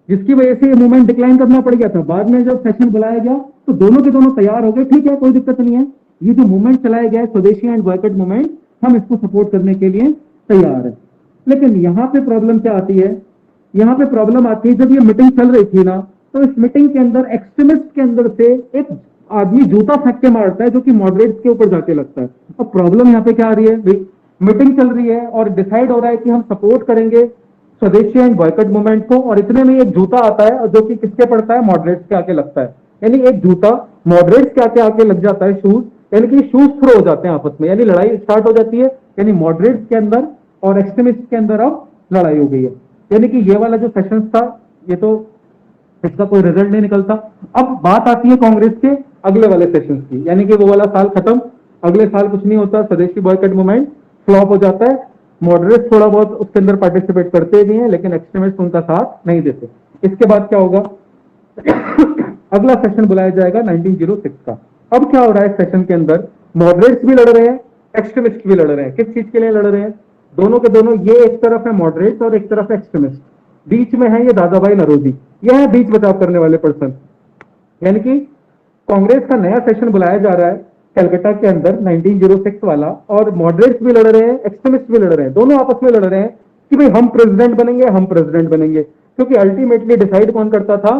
जिसकी वजह से ये मूवमेंट डिक्लाइन करना पड़ गया था। बाद में जब सेशन बुलाया गया तो दोनों के दोनों तैयार हो गए, ठीक है कोई दिक्कत नहीं है, ये जो मूवमेंट चलाया गया है स्वदेशी एंड बॉयकॉट मूवमेंट, हम इसको सपोर्ट करने के लिए तैयार है। लेकिन यहाँ पे प्रॉब्लम क्या आती है, यहाँ पे प्रॉब्लम आती है जब ये मीटिंग चल रही थी ना, तो इस मीटिंग के अंदर एक्सट्रीमिस्ट के अंदर से एक आदमी जूता फेंक के मारता है जो कि मॉडरेट्स के ऊपर जाके लगता है। अब प्रॉब्लम यहाँ पे क्या आ रही है, मीटिंग चल रही है और डिसाइड हो रहा है कि हम सपोर्ट करेंगे स्वदेशी एंड बॉयकॉट मूवमेंट को, और इतने में एक जूता आता है और जो कि किसके पड़ता है, मॉडरेट्स के आके लगता है। यानी एक जूता मॉडरेट्स के आके लग जाता है, शूज, यानी कि शूज थ्रो हो जाते हैं आपस में, यानी लड़ाई स्टार्ट हो जाती है। यानी मॉडरेट्स के अंदर और एक्सट्रीमिस्ट के अंदर अब लड़ाई हो गई है। यानी कि ये वाला जो सेशन था, ये तो इसका कोई रिजल्ट नहीं निकलता। अब बात आती है कांग्रेस के अगले वाले सेशन की, यानी कि वो वाला साल खत्म, अगले साल कुछ नहीं होता, स्वदेशी बॉयकॉट मूवमेंट फ्लॉप हो जाता है। मॉडरेट्स थोड़ा बहुत उसके अंदर पार्टिसिपेट करते भी हैं, लेकिन एक्सट्रीमिस्ट उनका साथ नहीं देते। इसके बाद क्या होगा, अगला सेशन बुलाया जाएगा 1906 का। अब क्या हो रहा है सेशन के अंदर, मॉडरेट्स भी लड़ रहे हैं, एक्सट्रीमिस्ट भी लड़ रहे हैं। किस चीज के लिए लड़ रहे हैं, दोनों के दोनों, ये एक तरफ है मॉडरेट्स और एक तरफ एक्सट्रीमिस्ट, बीच में है ये दादा भाई नौरोजी, यह है बीच बचाव करने वाले पर्सन। यानी कि कांग्रेस का नया सेशन बुलाया जा रहा है कलकत्ता के अंदर 1906 वाला, और मॉडरेट्स भी लड़ रहे हैं, एक्सट्रीमिस्ट भी लड़ रहे हैं, दोनों आपस में लड़ रहे हैं कि भाई हम प्रेसिडेंट बनेंगे, हम प्रेसिडेंट बनेंगे। क्योंकि अल्टीमेटली डिसाइड कौन करता था,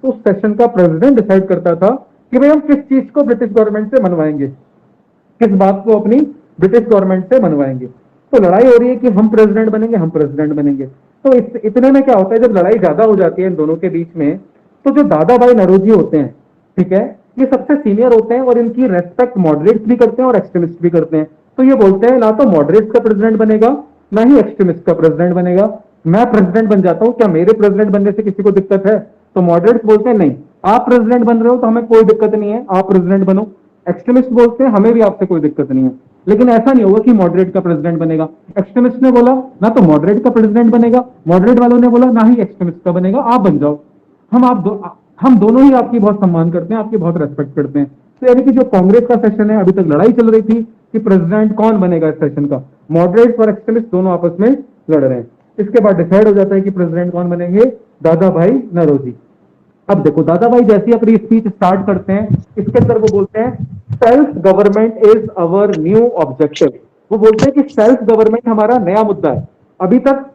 उस सेशन का प्रेसिडेंट डिसाइड करता था कि भाई हम किस चीज को ब्रिटिश गवर्नमेंट से मनवाएंगे, किस बात को अपनी ब्रिटिश गवर्नमेंट से मनवाएंगे। तो लड़ाई हो रही है कि हम प्रेसिडेंट बनेंगे, हम प्रेसिडेंट बनेंगे। तो इतने में क्या होता है, जब लड़ाई ज्यादा हो जाती है इन दोनों के बीच में, तो जो दादा भाई नौरोजी होते हैं, ठीक है, ये सबसे सीनियर होते हैं और इनकी रेस्पेक्ट मॉडरेट्स भी करते हैं और एक्सट्रीमिस्ट भी करते हैं। तो ये बोलते हैं ना तो मॉडरेट्स का प्रेसिडेंट बनेगा, ना ही एक्सट्रीमिस्ट का प्रेसिडेंट बनेगा, मैं प्रेसिडेंट बन जाता हूं, क्या मेरे प्रेसिडेंट बनने से किसी को दिक्कत है? तो मॉडरेट्स बोलते हैं नहीं, आप प्रेसिडेंट बन रहे हो तो हमें कोई दिक्कत नहीं है, आप प्रेसिडेंट बनो। एक्सट्रीमिस्ट बोलते हैं हमें भी आपसे कोई दिक्कत नहीं है। लेकिन ऐसा नहीं होगा कि मॉडरेट का प्रेसिडेंट बनेगा। एक्सट्रीमिस्ट ने बोला ना तो मॉडरेट का प्रेसिडेंट बनेगा, मॉडरेट वालों ने बोला ना ही एक्सट्रीमिस्ट का बनेगा, आप बन जाओ, हम दोनों ही आपकी बहुत सम्मान करते हैं, आपकी बहुत रेस्पेक्ट करते हैं। तो यानी कि जो कांग्रेस का सेशन है, अभी तक लड़ाई चल रही थी कि प्रेसिडेंट कौन बनेगा इस सेशन का, मॉडरेट्स और एक्सट्रीमिस्ट दोनों आपस में लड़ रहे हैं। इसके बाद डिसाइड हो जाता है कि प्रेसिडेंट कौन बनेंगे, दादा भाई नौरोजी। अब देखो दादा भाई जैसी अपनी स्पीच स्टार्ट करते हैं, इसके अंदर वो बोलते हैं self government is our new objective. वो बोलते हैं कि सेल्फ गवर्नमेंट हमारा नया मुद्दा है। अभी तक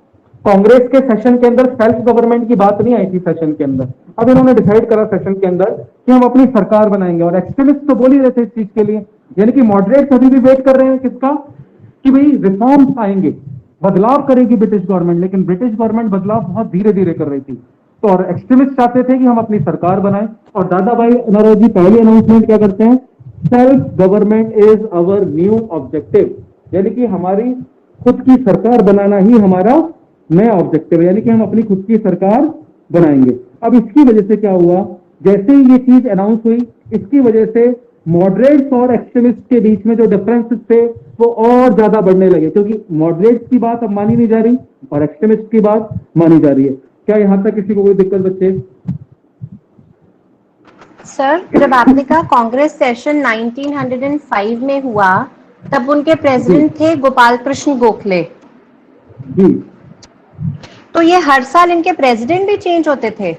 कांग्रेस के सेशन के अंदर सेल्फ गवर्नमेंट की बात नहीं आई थी सेशन के अंदर, अब इन्होंने डिसाइड करा सेशन के अंदर कि हम अपनी सरकार बनाएंगे। और एक्सट्रीमिस्ट तो बोल ही रहे थे इस चीज के लिए, यानी कि मॉडरेट्स अभी भी वेट कर रहे हैं किसका, कि भाई रिफॉर्म्स आएंगे, बदलाव करेगी ब्रिटिश गवर्नमेंट। लेकिन ब्रिटिश गवर्नमेंट बदलाव बहुत धीरे धीरे कर रही थी, तो और एक्सट्रीमिस्ट चाहते थे कि हम अपनी सरकार बनाएं। और दादा भाई नौरोजी पहली अनाउंसमेंट क्या करते हैं, self government is our new objective, यानी कि हमारी खुद की सरकार बनाना ही हमारा नया ऑब्जेक्टिव है, यानी कि हम अपनी खुद की सरकार बनाएंगे। अब इसकी वजह से क्या हुआ, जैसे ही ये चीज अनाउंस हुई, इसकी वजह से मॉडरेट्स और एक्सट्रीमिस्ट के बीच में जो डिफरेंसेस थे वो और ज्यादा बढ़ने लगे, क्योंकि मॉडरेट्स की बात अब मानी नहीं जा रही और एक्सट्रीमिस्ट की बात मानी जा रही है। क्या यहां तक किसी को कोई दिक्कत बच्चे? सर, जब आपने कहा कांग्रेस सेशन 1905 में हुआ, तब उनके प्रेसिडेंट थे गोपाल कृष्ण गोखले। जी तो ये हर साल इनके प्रेसिडेंट भी चेंज होते थे?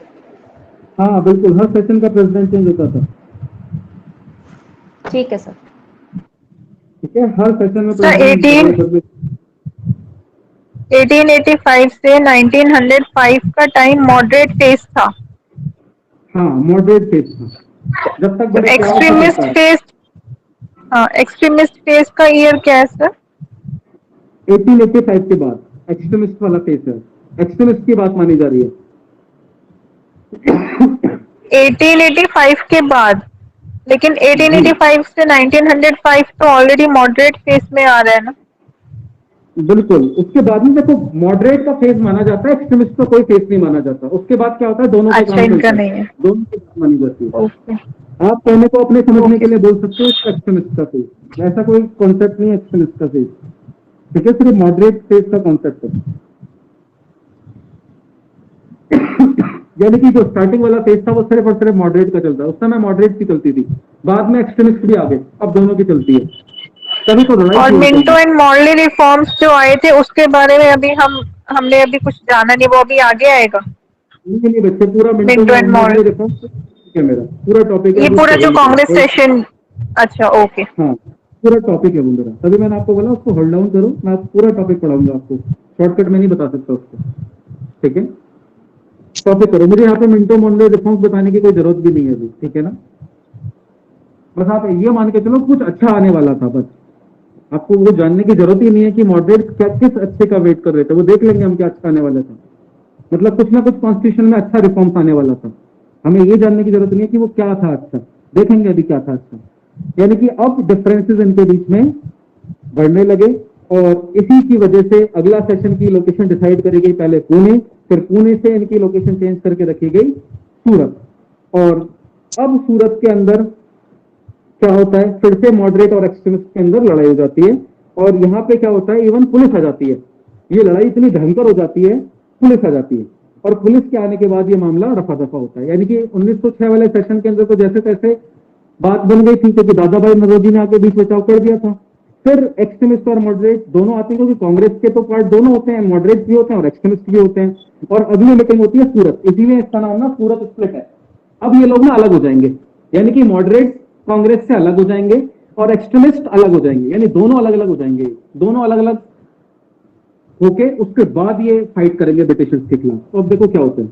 हाँ बिल्कुल, हर सेशन का प्रेसिडेंट चेंज होता था। ठीक है सर। ठीक है, हर सेशन में सर 1885 से 1905 का टाइम मॉडरेट फेज था। हाँ मॉडरेट फेज था, जब तक बड़े एक्सट्रीमिस्ट फेज, हाँ एक्सट्रीमिस्ट फेज का ईयर क्या है सर? 1885 के बाद एक्सट्रीमिस्ट वाला फेज है, एक्सट्रीमिस्ट की बात मानी जा रही है। 1885 के बाद, लेकिन 1885 से 1905 तो ऑलरेडी मॉडरेट फेज में आ रहा है ना? बिल्कुल, उसके बाद में देखो मॉडरेट का फेज माना जाता है, एक्सट्रीमिस्ट का कोई फेज नहीं माना जाता। उसके बाद क्या होता है, दोनों अच्छा, इनका नहीं है, दोनों की बात मानी जाती है। ओके। आप कहने को अपने समझने के लिए बोल सकते हो एक्सट्रीमिस्ट का फेज, ऐसा कोई कॉन्सेप्ट नहीं है एक्सट्रीमिस्ट का फेज, ठीक है, सिर्फ मॉडरेट फेज का कॉन्सेप्ट है। यानी कि जो स्टार्टिंग वाला फेज था वो सिर्फ और सिर्फ मॉडरेट का चलता है, उस समय मॉडरेट की चलती थी, बाद में एक्सट्रीमिस्ट भी आ गए, अब दोनों की चलती है। तभी तो और मिंटो एंड मॉर्ली रिफॉर्म्स जो आए थे उसके बारे में अभी हमने अभी कुछ जाना नहीं, वो अभी आगे आएगा। नहीं बच्चे, पूरा मिंटो एंड मॉर्ली रिफॉर्म है, मेरा पूरा टॉपिक ये पूरा जो कांग्रेस सेशन अच्छा ओके। हाँ, पूरा टॉपिक है वो मेरा, तभी मैंने आपको बोला उसको होल्ड डाउन करो, मैं पूरा टॉपिक पढ़ाऊंगा आपको, शॉर्टकट में नहीं बता सकता उसको, ठीक है। टॉपिक करो, मुझे यहाँ पे मिनटों मोडले रिस्पॉन्स बताने की कोई जरूरत भी नहीं है अभी, ठीक है ना। बस आप ये मान के चलो कुछ अच्छा आने वाला था, बस आपको वो जानने की जरूरत ही नहीं है कि मॉडरेट क्या किस अच्छे का वेट कर रहे थे, वो देख लेंगे हम क्या अच्छा आने वाला था। मतलब कुछ ना कुछ कॉन्स्टिट्यूशन में अच्छा रिफॉर्म्स आने वाला था, हमें ये जानने की जरूरत नहीं है कि वो क्या था अच्छा, देखेंगे अभी क्या था अच्छा। यानी कि अब डिफरेंसेस इनके बीच में बढ़ने लगे, और इसी की वजह से अगला सेशन की लोकेशन डिसाइड करी गई पहले पुणे, फिर पुणे से इनकी लोकेशन चेंज करके रखी गई सूरत, और अब सूरत के अंदर क्या होता है, फिर से मॉडरेट और एक्सट्रीमिस्ट के अंदर लड़ाई हो जाती है, और यहाँ पे क्या होता है, इवन पुलिस आ जाती है, ये लड़ाई इतनी भयंकर हो जाती है, पुलिस आ जाती है, और पुलिस के आने के बाद ये मामला रफा दफा होता है। यानी कि 1906 वाले सेशन के अंदर तो जैसे तैसे बात बन गई थी, क्योंकि दादा भाई नौरोजी ने आके बीच बचाव कर दिया था। फिर एक्सट्रीमिस्ट और मॉडरेट दोनों आते हैं, क्योंकि कांग्रेस के तो पार्ट दोनों होते हैं, मॉडरेट भी होते हैं और एक्सट्रीमिस्ट भी होते हैं, और अगली मीटिंग होती है सूरत, इसीलिए इसका नाम ना सूरत स्प्लिट है। अब ये लोग ना अलग हो जाएंगे, यानी कि मॉडरेट कांग्रेस से अलग हो जाएंगे और एक्सट्रीमिस्ट अलग हो जाएंगे, यानी दोनों अलग अलग हो जाएंगे, दोनों अलग अलग होके उसके बाद ये फाइट करेंगे ब्रिटिशर्स के खिलाफ। तो अब देखो क्या होता है।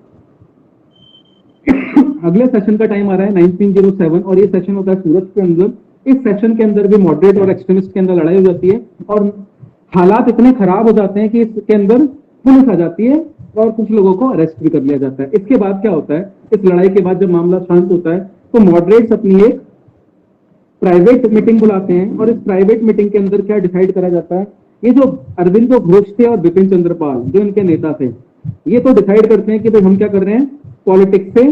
अगले सेशन का टाइम आ रहा है 1907, और ये सेशन होता है सूरत के अंदर। इस सेशन के अंदर भी मॉडरेट और एक्सट्रीमिस्ट के अंदर लड़ाई हो जाती है, और हालात इतने खराब हो जाते हैं कि इसके अंदर पुलिस आ जाती है और कुछ लोगों को अरेस्ट भी कर लिया जाता है। इसके बाद क्या होता है, इस लड़ाई के बाद जब मामला शांत होता है तो मॉडरेट्स अपनी एक प्राइवेट मीटिंग बुलाते हैं, और इस प्राइवेट मीटिंग के अंदर क्या डिसाइड करा जाता है, ये जो अरविंदो घोष थे और बिपिन चंद्र पाल जो इनके नेता थे, ये तो डिसाइड करते हैं कि भाई हम क्या कर रहे हैं, पॉलिटिक्स से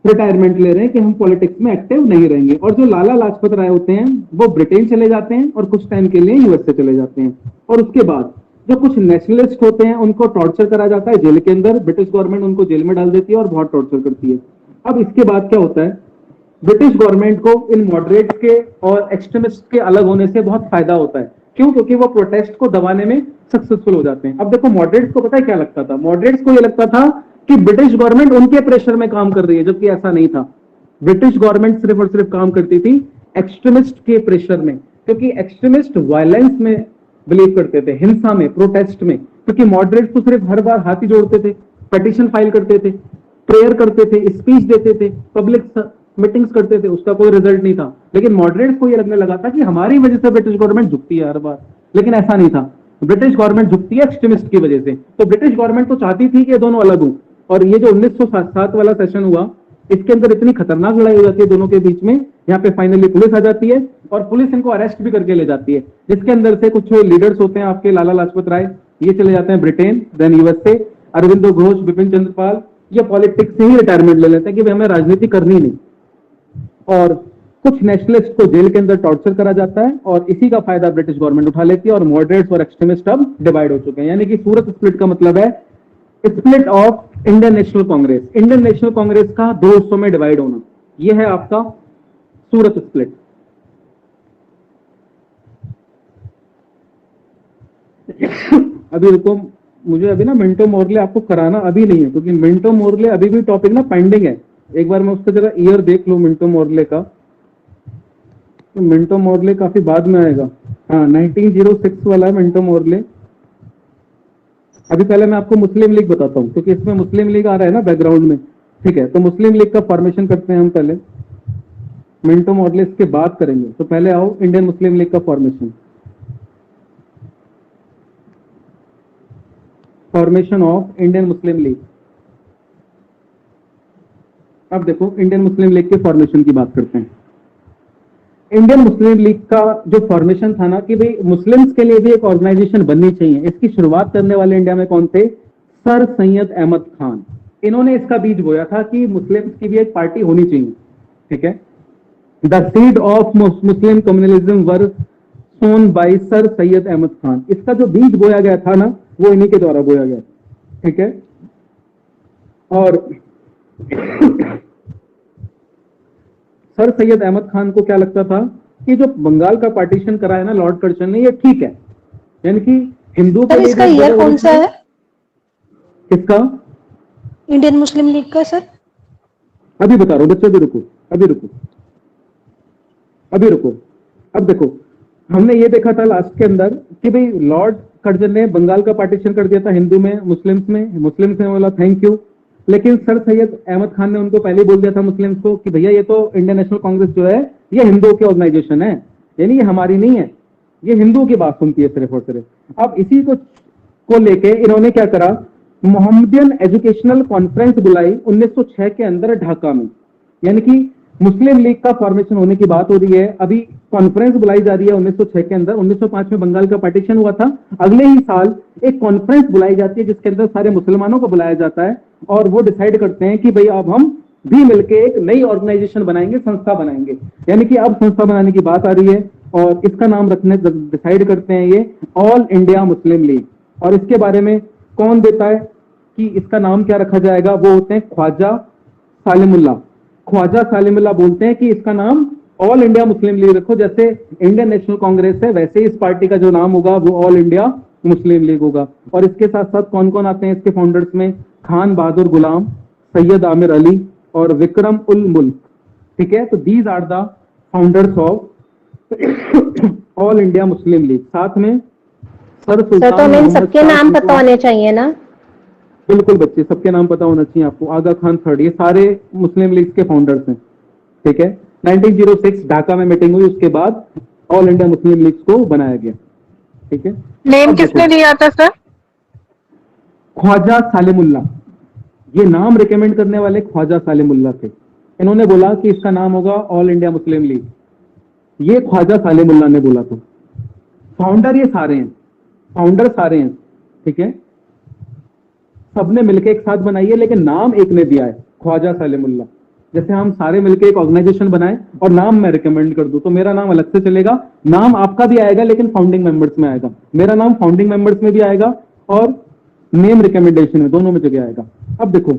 रिटायरमेंट ले रहे हैं, कि हम पॉलिटिक्स में एक्टिव नहीं रहेंगे। और जो लाला लाजपत राय होते हैं वो ब्रिटेन चले जाते हैं और कुछ टाइम के लिए यूएसए चले जाते हैं, और उसके बाद जो कुछ नेशनलिस्ट होते हैं उनको टॉर्चर करा जाता है जेल के अंदर, ब्रिटिश गवर्नमेंट उनको जेल में डाल देती है और बहुत टॉर्चर करती है। अब इसके बाद क्या होता है, ब्रिटिश गवर्नमेंट को इन मॉडरेट के और एक्सट्रीमिस्ट के अलग होने से बहुत फायदा होता है। क्यों? क्योंकि वो प्रोटेस्ट को दबाने में सक्सेसफुल हो जाते हैं। अब देखो मॉडरेट्स को पता है क्या लगता था, मॉडरेट्स को ये लगता था कि ब्रिटिश गवर्नमेंट उनके प्रेशर में काम कर रही है, जबकि ऐसा नहीं था। ब्रिटिश गवर्नमेंट सिर्फ और सिर्फ काम करती थी एक्सट्रीमिस्ट के प्रेशर में, क्योंकि एक्सट्रीमिस्ट वायलेंस में बिलीव करते थे, हिंसा में, प्रोटेस्ट में, क्योंकि मॉडरेट्स तो सिर्फ हर बार हाथ ही जोड़ते थे, पिटीशन फाइल करते थे, प्रेयर करते थे, स्पीच देते थे, पब्लिक मीटिंग्स करते थे, उसका कोई रिजल्ट नहीं था। लेकिन मॉडरेट्स को ये लगने लगा था कि हमारी वजह से ब्रिटिश गवर्नमेंट झुकती है हर बार, लेकिन ऐसा नहीं था, ब्रिटिश गवर्नमेंट झुकती है एक्सट्रीमिस्ट की वजह से। तो ब्रिटिश गवर्नमेंट तो चाहती थी कि दोनों अलग हों, और ये जो 1907 वाला सेशन हुआ, इसके अंदर इतनी खतरनाक लड़ाई हो जाती है दोनों के बीच में, यहाँ पे फाइनली पुलिस आ जाती है और पुलिस इनको अरेस्ट भी करके ले जाती है, जिसके अंदर से कुछ लीडर्स होते हैं आपके, लाला लाजपत राय, ये चले जाते हैं Britain, then USA, Aurobindo Ghosh, Bipin Chandra Pal, ये पॉलिटिक्स से ही रिटायरमेंट ले लेते हैं कि हमें राजनीति करनी नहीं, और कुछ नेशनलिस्ट को जेल के अंदर टॉर्चर करा जाता है, और इसी का फायदा ब्रिटिश गवर्नमेंट उठा लेती है, और मॉडरेट्स और एक्सट्रीमिस्ट अब डिवाइड हो चुके हैं। यानी कि सूरत स्प्लिट का मतलब है split of Indian National Congress, Indian National Congress का दो हिस्सों में डिवाइड होना, यह है आपका सूरत स्प्लिट। अभी रुको, मुझे अभी ना मिंटो मोरले आपको कराना अभी नहीं है, क्योंकि मिंटो मोरले अभी भी टॉपिक ना पेंडिंग है। एक बार मैं उसका जरा ईयर देख लूं मिंटो मोरले का, तो मिंटो मोरले काफी बाद में आएगा। हाँ, 1906 वाला है मिंटो मोरले। अभी पहले मैं आपको मुस्लिम लीग बताता हूँ, क्योंकि इसमें मुस्लिम लीग आ रहा है ना बैकग्राउंड में, ठीक है। तो मुस्लिम लीग का फॉर्मेशन करते हैं हम पहले, मिंटो मोरले इसके बाद करेंगे। तो पहले आओ इंडियन मुस्लिम लीग का formation of Indian Muslim league. अब देखो इंडियन मुस्लिम लीग के फॉर्मेशन की बात करते हैं। इंडियन मुस्लिम लीग का जो फॉर्मेशन था ना, कि भाई मुस्लिम्स के लिए भी एक ऑर्गेनाइजेशन बननी चाहिए, इसकी शुरुआत करने वाले इंडिया में कौन थे? सर सैयद अहमद खान। इन्होंने इसका बीज बोया था कि मुस्लिम्स की भी एक पार्टी होनी चाहिए, ठीक है। The seed of Muslim communalism were sown by sir Syed Ahmed Khan. इसका जो बीज बोया गया था ना, वो इन्हीं के द्वारा बोया गया, ठीक है। और सर सैयद अहमद खान को क्या लगता था कि जो बंगाल का पार्टीशन करा है ना लॉर्ड कर्जन ने, ये ठीक है, यानी कि हिंदू सर इसका ईयर कौन सा है? किसका? इंडियन मुस्लिम लीग का सर? अभी बता रहा हूँ बच्चों, अभी रुको। अभी रुको, अब देखो, हमने ये देखा था लास्ट के अंदर कि भाई लॉर्ड कर्जन ने बंगाल का पार्टीशन कर दिया था हिंदू में, मुस्लिम्स ने बोला थैंक यू, लेकिन सर सैयद अहमद खान ने उनको पहले बोल दिया था मुस्लिम्स को कि भैया ये तो इंडियन नेशनल कांग्रेस जो है ये हिंदुओं की ऑर्गेनाइजेशन है, यानी ये हमारी नहीं है, ये हिंदुओं की बात सुनती है सिर्फ और सिर्फ। अब इसी को लेके इन्होंने क्या करा, मोहम्मदियन एजुकेशनल कॉन्फ्रेंस बुलाई 1906 के अंदर ढाका में, यानी कि मुस्लिम लीग का फॉर्मेशन होने की बात हो रही है, अभी कॉन्फ्रेंस बुलाई जा रही है 1906 के अंदर। 1905 में बंगाल का पार्टीशन हुआ था, अगले ही साल एक कॉन्फ्रेंस बुलाई जाती है जिसके अंदर सारे मुसलमानों को बुलाया जाता है और वो डिसाइड करते हैं कि भाई अब हम भी मिलकर एक नई ऑर्गेनाइजेशन बनाएंगे, संस्था बनाएंगे, यानी कि अब संस्था बनाने की बात आ रही है और इसका नाम रखने डिसाइड करते हैं ये ऑल इंडिया मुस्लिम लीग। और इसके बारे में कौन देता है कि इसका नाम क्या रखा जाएगा, वो होते हैं ख्वाजा सालिमुल्लाह। ख्वाजा सालिमुल्लाह बोलते हैं कि इसका नाम ऑल इंडिया मुस्लिम लीग रखो, जैसे इंडियन नेशनल कांग्रेस है वैसे ही इस पार्टी का जो नाम होगा वो ऑल इंडिया मुस्लिम लीग होगा। और इसके साथ साथ कौन कौन आते हैं इसके फाउंडर्स में, खान बहादुर गुलाम, सैयद आमिर अली और विक्रम उल मुल्क, ठीक है। तो these are the founders of All India Muslim League. साथ में सर तो सुल्तान हमें मोहम्मद सबके शाह नाम को- पता होने चाहिए ना? बिल्कुल बच्चे, सबके नाम पता होना चाहिए आपको। आगा खान थर्ड, ये सारे मुस्लिम लीग के फाउंडर्स हैं, ठीक है। 1906 ढाका में मीटिंग हुई, उसके बाद ऑल इंडिया मुस्लिम लीग को बनाया गया, ठीक है। नेम अब किसने देखो, दिया था सर? ख्वाजा सालिमुल्लाह, ये नाम रिकमेंड करने वाले ख्वाजा सालिमुल्लाह थे। इन्होंने बोला कि इसका नाम होगा ऑल इंडिया मुस्लिम लीग, ये ख्वाजा सालिमुल्लाह ने बोला था। फाउंडर ये सारे हैं, फाउंडर सारे हैं, ठीक है। सबने मिलकर एक साथ बनाई है, लेकिन नाम एक ने दिया है, ख्वाजा सालिमुल्लाह। जैसे हम सारे मिलकर एक ऑर्गेनाइजेशन बनाए और नाम मैं रिकमेंड कर दूं तो मेरा नाम अलग से चलेगा, नाम आपका भी आएगा लेकिन फाउंडिंग मेंबर्स में आएगा, मेरा नाम फाउंडिंग मेंबर्स में भी आएगा और नेम रिकमेंडेशन में, दोनों में जगह आएगा। अब देखो,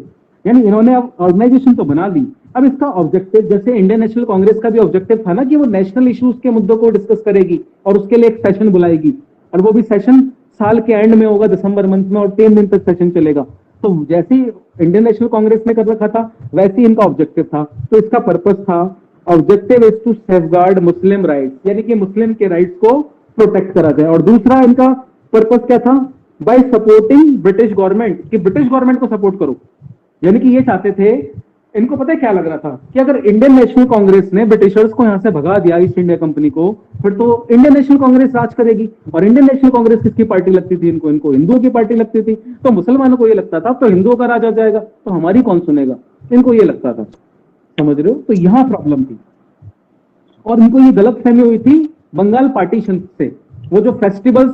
यानी इन्होंने अब ऑर्गेनाइजेशन तो बना ली, अब इसका ऑब्जेक्टिव, जैसे इंडियन नेशनल कांग्रेस का भी ऑब्जेक्टिव था ना कि वो नेशनल इश्यूज के मुद्दों को डिस्कस करेगी और उसके लिए एक सेशन बुलाएगी, और वो भी सेशन साल के एंड में होगा, दिसंबर मंथ में, और 3 दिन तक सेशन चलेगा। तो जैसे ही इंडियन नेशनल कांग्रेस ने कर रखा था वैसे ही इनका ऑब्जेक्टिव था। तो इसका पर्पस था, objective is to safeguard Muslim rights, यानी कि मुस्लिम के राइट्स को प्रोटेक्ट करा जाए। और दूसरा इनका पर्पस क्या था, बाय सपोर्टिंग ब्रिटिश गवर्नमेंट, कि ब्रिटिश गवर्नमेंट को सपोर्ट करो। यानी कि ये चाहते थे, इनको पता है क्या लग रहा था कि अगर इंडियन नेशनल कांग्रेस ने ब्रिटिशर्स को यहां से भगा दिया, ईस्ट इंडिया कंपनी को, फिर तो इंडियन नेशनल कांग्रेस राज करेगी। और इंडियन नेशनल कांग्रेस किसकी पार्टी लगती थी इनको, इनको हिंदुओं की पार्टी लगती थी। तो मुसलमानों को ये लगता था तो हिंदुओं का राज आ जाएगा, तो हमारी कौन सुनेगा, इनको ये लगता था, समझ रहे हो। तो यहां प्रॉब्लम थी और इनको ये गलत फहमी हुई थी बंगाल पार्टीशन से। वो जो फेस्टिवल्स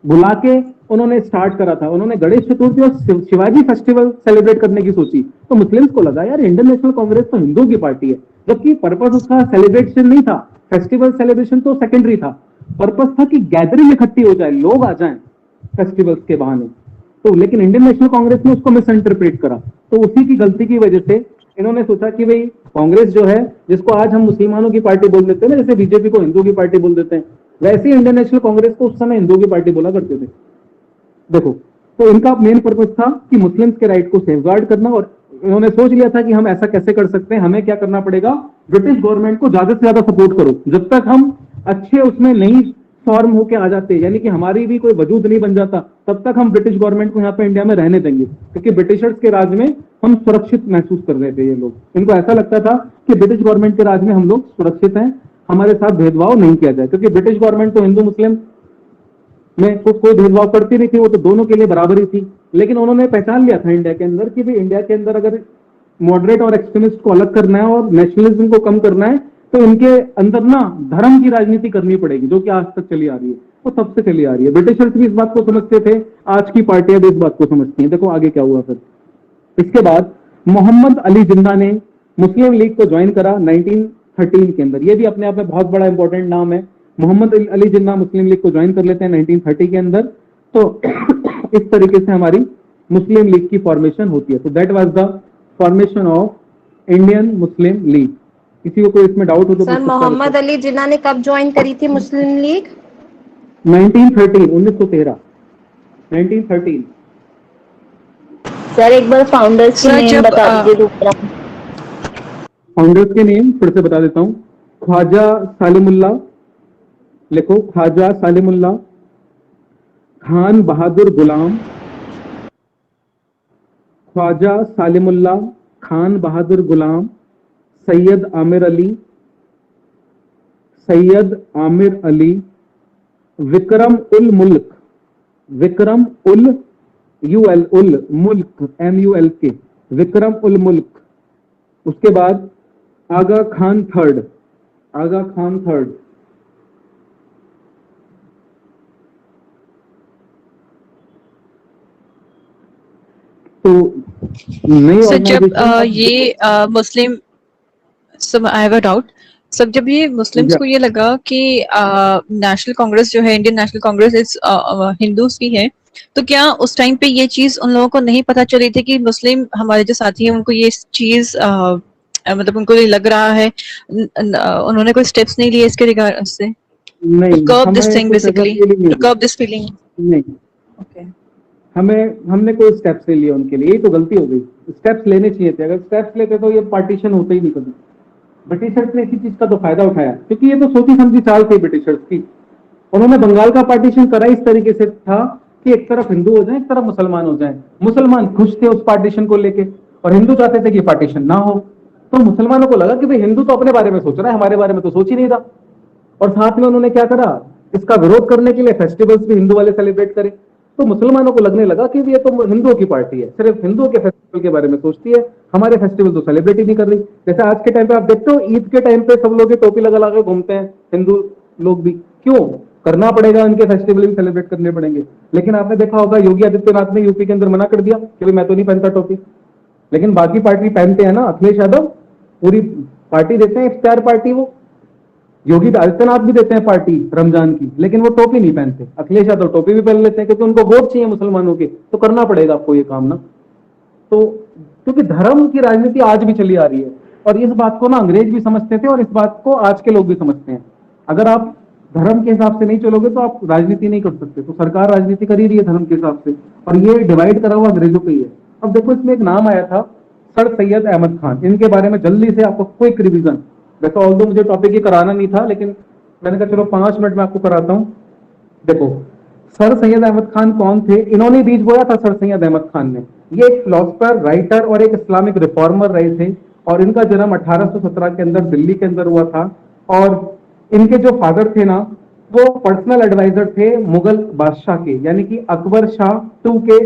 बुला के उन्होंने स्टार्ट करा था, उन्होंने गणेश चतुर्थी और शिवाजी फेस्टिवल सेलिब्रेट करने की सोची, तो मुस्लिम्स को लगा यार इंडियन नेशनल कांग्रेस तो हिंदुओं की पार्टी है, जबकि पर्पस उसका सेलिब्रेशन नहीं था, फेस्टिवल सेलिब्रेशन तो सेकेंडरी था। पर्पस था कि गैदरिंग इकट्ठी हो जाए, लोग आ जाएं फेस्टिवल्स के बहाने। तो लेकिन इंडियन नेशनल कांग्रेस ने उसको मिस इंटरप्रेट करा, तो उसी की गलती की वजह से इन्होंने सोचा कि भाई कांग्रेस जो है, जिसको आज हम मुसलमानों की पार्टी बोल देते हैं ना, जैसे बीजेपी को हिंदुओं की पार्टी बोल देते हैं, वैसे ही इंडियन नेशनल कांग्रेस को उस समय हिंदुओं की पार्टी बोला करते थे। देखो, तो इनका मेन पर्पस था कि मुस्लिम्स के राइट को सेफगार्ड करना, और इन्होंने सोच लिया था कि हम ऐसा कैसे कर सकते हैं, हमें क्या करना पड़ेगा, ब्रिटिश गवर्नमेंट को ज्यादा से ज्यादा सपोर्ट करो। जब तक हम अच्छे उसमें नहीं फॉर्म होके आ जाते, यानी कि हमारी भी कोई वजूद नहीं बन जाता, तब तक हम ब्रिटिश गवर्नमेंट को यहाँ पे इंडिया में रहने देंगे, क्योंकि ब्रिटिशर्स के राज में हम सुरक्षित महसूस कर रहे थे। ये लोग, इनको ऐसा लगता था कि ब्रिटिश गवर्नमेंट के राज में हम लोग सुरक्षित हैं, हमारे साथ भेदभाव नहीं किया जाए, क्योंकि ब्रिटिश गवर्नमेंट तो हिंदू मुस्लिम में कोई भेदभाव करती नहीं थी, वो तो दोनों के लिए बराबर ही थी। लेकिन उन्होंने पहचान लिया था इंडिया के अंदर कि भाई इंडिया के अंदर अगर मॉडरेट और एक्सट्रीमिस्ट को अलग करना है और नेशनलिज्म को कम करना है, तो इनके अंदर ना धर्म की राजनीति करनी पड़ेगी, जो कि आज तक चली आ रही है, वो तब से चली आ रही है। ब्रिटिशर्स भी इस बात को समझते थे, आज की पार्टियां भी इस बात को समझती हैं। देखो आगे क्या हुआ फिर। इसके बाद मोहम्मद अली जिन्ना ने मुस्लिम लीग को ज्वाइन करा 1913 के अंदर। ये भी अपने आप में बहुत बड़ा इंपॉर्टेंट नाम है। मोहम्मद अली जिन्ना मुस्लिम लीग को ज्वाइन कर लेते हैं 1930 के अंदर। तो इस तरीके से हमारी मुस्लिम लीग की फॉर्मेशन होती है। तो that was the formation of Indian Muslim league. किसी को कोई इसमें डाउट हो तो सर, मोहम्मद अली जिन्ना ने कब ज्वाइन करी थी मुस्लिम लीग? 1913 1913। सर एक बार फाउंडर्स की सर, नेम जब, बता दीजिए दोबारा। फाउंडर्स के नेम फिर से बता देता हूं। ख्वाजा सालिमुल्लाह, लिखो ख्वाजा सालिमुल्लाह, खान बहादुर गुलाम, ख्वाजा सालिमुल्लाह, खान बहादुर गुलाम, सैयद आमिर अली, सैयद आमिर अली, विक्रम उल मुल्क, विक्रम उल UL उल मुल्क MULK, विक्रम उल मुल्क। उसके बाद आगा खान थर्ड, आगा खान थर्ड, तो नई सर जब ऑर्गेनाइजेशन ये मुस्लिम, सब आई हैव अ डाउट। सब जब ये मुस्लिम्स को ये लगा कि नेशनल कांग्रेस जो है, इंडियन नेशनल कांग्रेस इस हिंदूज की है, तो क्या उस टाइम पे ये चीज उन लोगों को नहीं पता चली थी कि मुस्लिम हमारे जो साथी हैं उनको ये चीज मतलब उनको ये लग रहा है, उन्होंने कोई स्टेप्स नहीं लिए इसके रिगार्ड से, नहीं, to curb this हमें thing कुछ ऐसा basically, feeling नहीं to curb this feeling? नहीं, Okay. हमने कोई स्टेप्स नहीं लिए उनके लिए, यही तो गलती हो गई। स्टेप्स लेने चाहिए थे, अगर स्टेप्स लेते तो ये पार्टीशन होता ही नहीं कभी। ब्रिटिशर्स ने इसी चीज का तो फायदा उठाया, क्योंकि ये तो सोची समझी चाल थी ब्रिटिशर्स की। उन्होंने बंगाल का पार्टीशन करा इस तरीके से था कि एक तरफ हिंदू हो जाए, एक तरफ मुसलमान हो जाए। मुसलमान खुश थे उस पार्टीशन को लेके, और हिंदू चाहते थे कि पार्टीशन ना हो। तो मुसलमानों को लगा कि भाई हिंदू तो अपने बारे में सोच रहा है, हमारे बारे में तो सोच ही नहीं रहा। और साथ में उन्होंने क्या करा, इसका विरोध करने के लिए फेस्टिवल्स भी हिंदू वाले सेलिब्रेट करे। तो मुसलमानों को लगने लगा कि ये तो हिंदुओं की पार्टी है, सिर्फ हिंदुओं के फेस्टिवल के बारे में सोचती है, हमारे फेस्टिवल तो सेलिब्रेट ही नहीं कर रही। जैसे आज के टाइम पे आप देखते हो, ईद के टाइम पे सब लोग ये टोपी लगा लगा घूमते हैं, हिंदू लोग भी। क्यों करना पड़ेगा, उनके फेस्टिवल भी सेलिब्रेट करने पड़ेंगे। लेकिन आपने देखा होगा योगी आदित्यनाथ ने यूपी के अंदर मना कर दिया कि मैं तो नहीं पहनता टोपी, लेकिन बाकी पार्टी पहनते हैं ना। अखिलेश यादव पूरी पार्टी देते हैं, इफ्तार पार्टी, वो योगी आदित्यनाथ भी देते हैं पार्टी रमजान की, लेकिन वो टोपी नहीं पहनते। अखिलेश यादव टोपी भी पहन लेते हैं क्योंकि उनको वोट चाहिए मुसलमानों के, तो करना पड़ेगा आपको ये काम ना। तो क्योंकि धर्म की राजनीति आज भी चली आ रही है, और इस बात को ना अंग्रेज भी समझते थे और इस बात को आज के लोग भी समझते हैं। अगर आप धर्म के हिसाब से नहीं चलोगे तो आप राजनीति नहीं कर सकते। तो सरकार राजनीति कर ही रही है धर्म के हिसाब से, और ये डिवाइड करा हुआ अंग्रेजों पे ही है। अब देखो, इसमें एक नाम आया था सर सैयद अहमद खान, इनके बारे में जल्दी से आपको क्विक रिवीजन। वैसे ऑल्दो मुझे टॉपिक ये कराना नहीं था, लेकिन मैंने कहा चलो 5 मिनट में आपको कराता हूं। देखो, सर सैयद अहमद खान कौन थे? इन्होंने बीज बोया था सर सैयद अहमद खान ने। ये एक फिलोसफर, राइटर और एक इस्लामिक रिफॉर्मर रहे थे, और इनका जन्म 1817 के अंदर दिल्ली के अंदर हुआ था। और इनके जो फादर थे ना, वो पर्सनल एडवाइजर थे मुगल बादशाह के, यानी कि अकबर शाह II के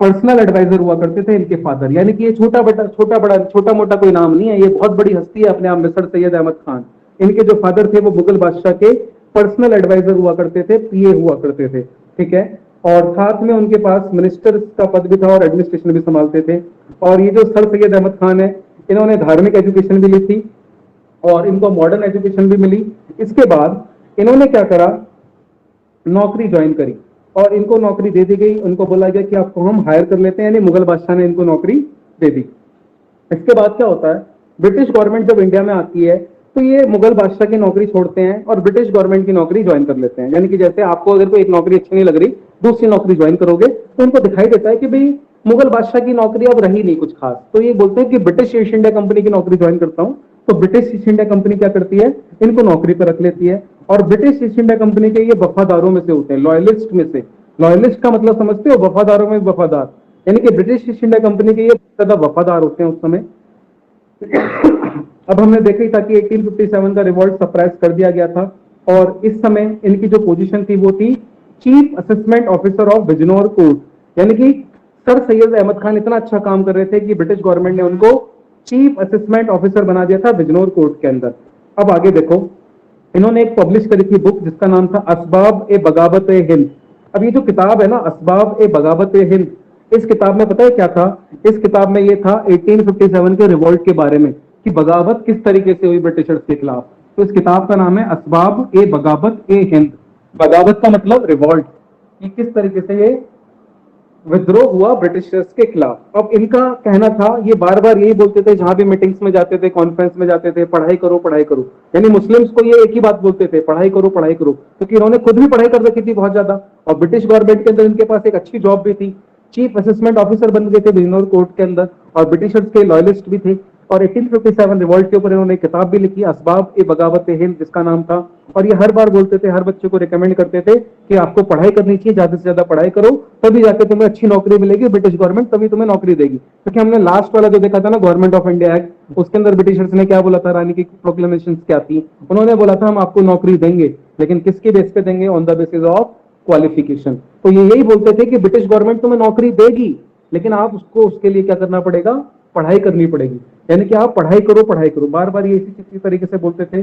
पर्सनल एडवाइजर हुआ करते थे इनके फादर। यानी कि ये छोटा मोटा कोई नाम नहीं है, ये बहुत बड़ी हस्ती है अपने आप में, सर सैयद अहमद खान। इनके जो फादर थे वो मुगल बादशाह के पर्सनल एडवाइजर हुआ करते थे, PA हुआ करते थे, ठीक है। और साथ में उनके पास मिनिस्टर का पद भी था और एडमिनिस्ट्रेशन भी संभालते थे। और ये जो सर सैयद अहमद खान है, इन्होंने धार्मिक एजुकेशन भी ली थी और इनको मॉडर्न एजुकेशन भी मिली। इसके बाद इन्होंने क्या करा, नौकरी ज्वाइन करी, और इनको नौकरी दे दी गई। उनको बोला गया कि आपको हम हायर कर लेते हैं, यानी मुगल बादशाह ने इनको नौकरी दे दी। इसके बाद क्या होता है, ब्रिटिश गवर्नमेंट जब इंडिया में आती है तो ये मुगल बादशाह की नौकरी छोड़ते हैं और ब्रिटिश गवर्नमेंट की नौकरी ज्वाइन कर लेते हैं। यानी कि जैसे आपको अगर कोई एक नौकरी अच्छी नहीं लग रही, दूसरी नौकरी ज्वाइन करोगे, तो इनको दिखाई देता है कि भाई मुगल बादशाह की नौकरी अब रही नहीं कुछ खास, तो ये बोलते हैं कि ब्रिटिश ईस्ट इंडिया कंपनी की नौकरी ज्वाइन करता हूं। तो ब्रिटिश ईस्ट इंडिया कंपनी क्या करती है, इनको नौकरी पर रख लेती है। और ब्रिटिश ईस्ट इंडिया कंपनी के ये वफादारों में से होते हैं, लॉयलिस्ट में से। लॉयलिस्ट का मतलब समझते हो, वफादारों में वफादार, यानी कि ब्रिटिश ईस्ट इंडिया कंपनी के ये ज्यादा वफादार होते हैं उस समय। अब हमने देखा ही था कि 1857 का रिवॉल्ट सप्रेस कर दिया गया था, और इस समय इनकी जो पोजीशन थी वो थी chief assessment officer of Bijnor court. यानी कि सर सैयद अहमद खान इतना अच्छा काम कर रहे थे कि ब्रिटिश गवर्नमेंट ने उनको चीफ असेसमेंट ऑफिसर बना दिया था बिजनौर कोर्ट के अंदर। अब आगे देखो, इन्होंने एक पब्लिश करी थी बुक जिसका नाम था असबाब ए बगावत ए हिंद। अब ये जो किताब है ना, असबाब ए बगावत ए हिंद, इस किताब में पता है क्या था? इस किताब में ये था 1857 के रिवॉल्ट के बारे में, कि बगावत किस तरीके से हुई ब्रिटिशर्स के खिलाफ। तो इस किताब का नाम है असबाब ए बगावत ए हिंद। बगावत का मतलब रिवॉल्ट, कि किस तरीके से ये विद्रोह हुआ ब्रिटिशर्स के खिलाफ। अब इनका कहना था, ये बार बार यही बोलते थे जहां भी मीटिंग्स में जाते थे, कॉन्फ्रेंस में जाते थे, पढ़ाई करो पढ़ाई करो। यानी मुस्लिम्स को ये एक ही बात बोलते थे, पढ़ाई करो पढ़ाई करो, क्योंकि इन्होंने खुद भी पढ़ाई कर रखी थी बहुत ज्यादा, और ब्रिटिश गवर्नमेंट के अंदर इनके पास एक अच्छी जॉब भी थी। चीफ असेसमेंट ऑफिसर बन गए थे बिजनौर कोर्ट के अंदर, और ब्रिटिशर्स के लॉयलिस्ट भी थे। और 1857 रिवॉल्ट के ऊपर इन्होंने किताब भी लिखी, असबाब ए बगावत हिंद जिसका नाम था। और ये हर बार बोलते थे, हर बच्चे को रिकमेंड करते थे कि आपको पढ़ाई करनी चाहिए, ज्यादा से ज्यादा पढ़ाई करो, तभी जाके तुम्हें अच्छी नौकरी मिलेगी, ब्रिटिश गवर्नमेंट तभी तुम्हें नौकरी देगी। क्योंकि हमने लास्ट वाला जो देखा था ना, गवर्नमेंट ऑफ इंडिया एक्ट, उसके अंदर ब्रिटिशर्स ने क्या बोला था, रानी की प्रोक्लेमेशन क्या थी, उन्होंने बोला था हम आपको नौकरी देंगे, लेकिन किसके बेस पे देंगे, on the basis of qualification. तो ये यही बोलते थे कि ब्रिटिश गवर्नमेंट तुम्हें नौकरी देगी, लेकिन आप उसको उसके लिए क्या करना पड़ेगा, पढ़ाई करनी पड़ेगी। यानी कि आप पढ़ाई करो, पढ़ाई करो, बार बार ये इसी तरीके से बोलते थे।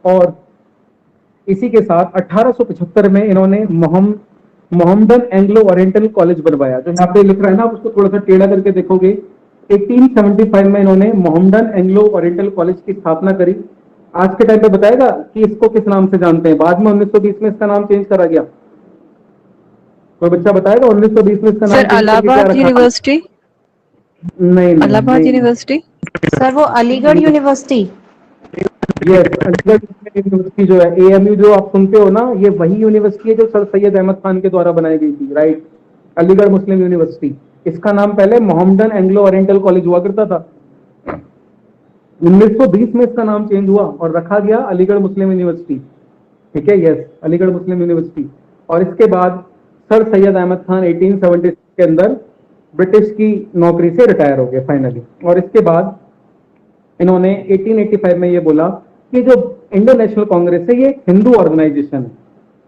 और इसी के साथ 1875 में इन्होंने मोहम्मदन एंग्लो ओरिएंटल कॉलेज बनवाया, जो यहाँ पे लिख रहा है ना, आप उसको थोड़ा सा टेढ़ा करके देखोगे। 1875 में इन्होंने मोहम्मदन एंग्लो ओरिएंटल कॉलेज की स्थापना करी। आज के टाइम पे बताएगा कि इसको किस नाम से जानते हैं, बाद में 1920 में इसका नाम चेंज करा गया। कोई बच्चा बताएगा 1920 में इसका नाम सर चेंज करके क्या इलाहाबाद रखा? यूनिवर्सिटी, नहीं, इलाहाबाद नहीं। यूनिवर्सिटी। सर वो Aligarh university. Yes, Aligarh university जो है, एएमयू जो आप सुनते हो ना, ये वही यूनिवर्सिटी है जो सर सैयद अहमद खान के द्वारा बनाई गई थी, राइट। अलीगढ़ मुस्लिम यूनिवर्सिटी, इसका नाम पहले मोहम्मदन एंग्लो ओरिएंटल कॉलेज हुआ करता था। 1920 में इसका नाम चेंज हुआ और रखा गया अलीगढ़ मुस्लिम यूनिवर्सिटी। ठीक है, यस, अलीगढ़ मुस्लिम यूनिवर्सिटी। और इसके बाद सर सैयद अहमद खान 1876 के अंदर ब्रिटिश की नौकरी से रिटायर हो गए फाइनली। और इसके बाद इन्होंने 1885 में ये बोला कि जो इंडियन नेशनल कांग्रेस है ये हिंदू ऑर्गेनाइजेशन है।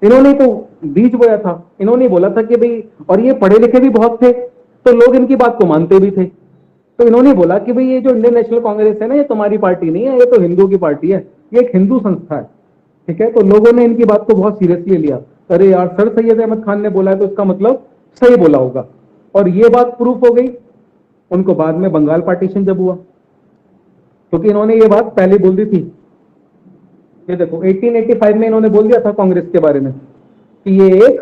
इन्होंने तो बीज बोया था, इन्होंने बोला था कि भाई, और ये पढ़े लिखे भी बहुत थे तो लोग इनकी बात को मानते भी थे, तो इन्होंने बोला कि भाई ये जो इंडियन नेशनल कांग्रेस है ना, ये तुम्हारी पार्टी नहीं है, ये तो हिंदू की पार्टी है, ये एक हिंदू संस्था है। ठीक है, तो लोगों ने इनकी बात को बहुत सीरियसली लिया। अरे यार, सर सैयद अहमद खान ने बोला है तो इसका मतलब सही बोला होगा। और ये बात प्रूफ हो गई उनको बाद में बंगाल पार्टीशन जब हुआ, क्योंकि इन्होंने ये बात पहले बोल दी थी। ये देखो 1885 में इन्होंने बोल दिया था कांग्रेस के बारे में कि ये एक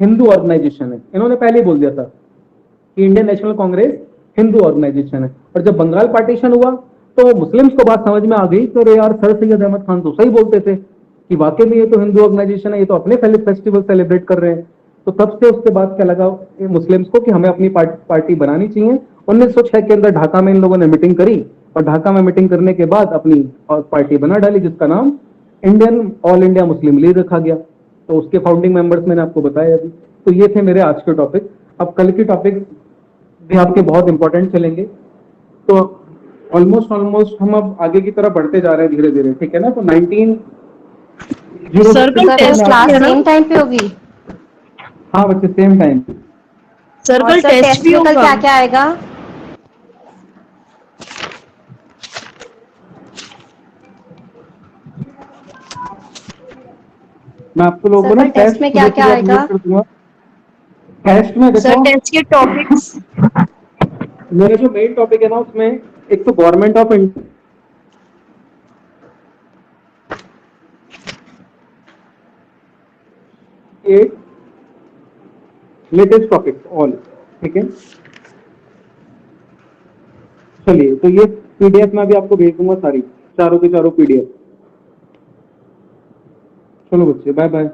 हिंदू ऑर्गेनाइजेशन है। इन्होंने पहले ही बोल दिया था कि Indian National Congress Hindu organisation है। और जब बंगाल पार्टीशन हुआ तो मुस्लिम्स को बात समझ में आ गई कि अरे यार, सर सैयद अहमद खान तो सही बोलते थे कि वाकई में ये तो हिंदू ऑर्गेनाइजेशन है, ये तो अपने फेस्टिवल सेलिब्रेट कर रहे हैं। तो तब से उसके बाद क्या लगा मुस्लिम्स को कि हमें अपनी पार्टी बनानी चाहिए। 1906 के अंदर ढाका में इन लोगों ने मीटिंग करी और ढाका में मीटिंग करने के बाद अपनी पार्टी बना डाली जिसका नाम Indian all India Muslim league रखा गया। तो उसके फाउंडिंग मेंबर्स मैंने आपको बताया अभी। तो ये थे मेरे आज के टॉपिक। अब कल की टॉपिक भी आपके बहुत इंपॉर्टेंट चलेंगे। तो ऑलमोस्ट हम अब आगे की तरफ बढ़ते जा रहे हैं धीरे धीरे, ठीक है ना। तो 19 सर, कल टेस्ट क्लास है ना? सेम टाइम पे होगी। हाँ बच्चे, सेम टाइम। सर, और कल सर टेस्ट टेस्ट भी में कल होगा। क्या क्या आएगा? मैं आपको लोगों को सर ना कल टेस्ट में क्या क्या आएगा? कर दूंगा। टेस्ट में सर, देखो, टेस्ट के टॉपिक्स। मेरा जो मेन टॉपिक है ना, उसमें एक तो government of India, latest topic all, ठीक है। चलिए, तो ये पीडीएफ में भी आपको भेज दूंगा सारी, चारों के चारों पीडीएफ। चलो बच्चे, बाय बाय।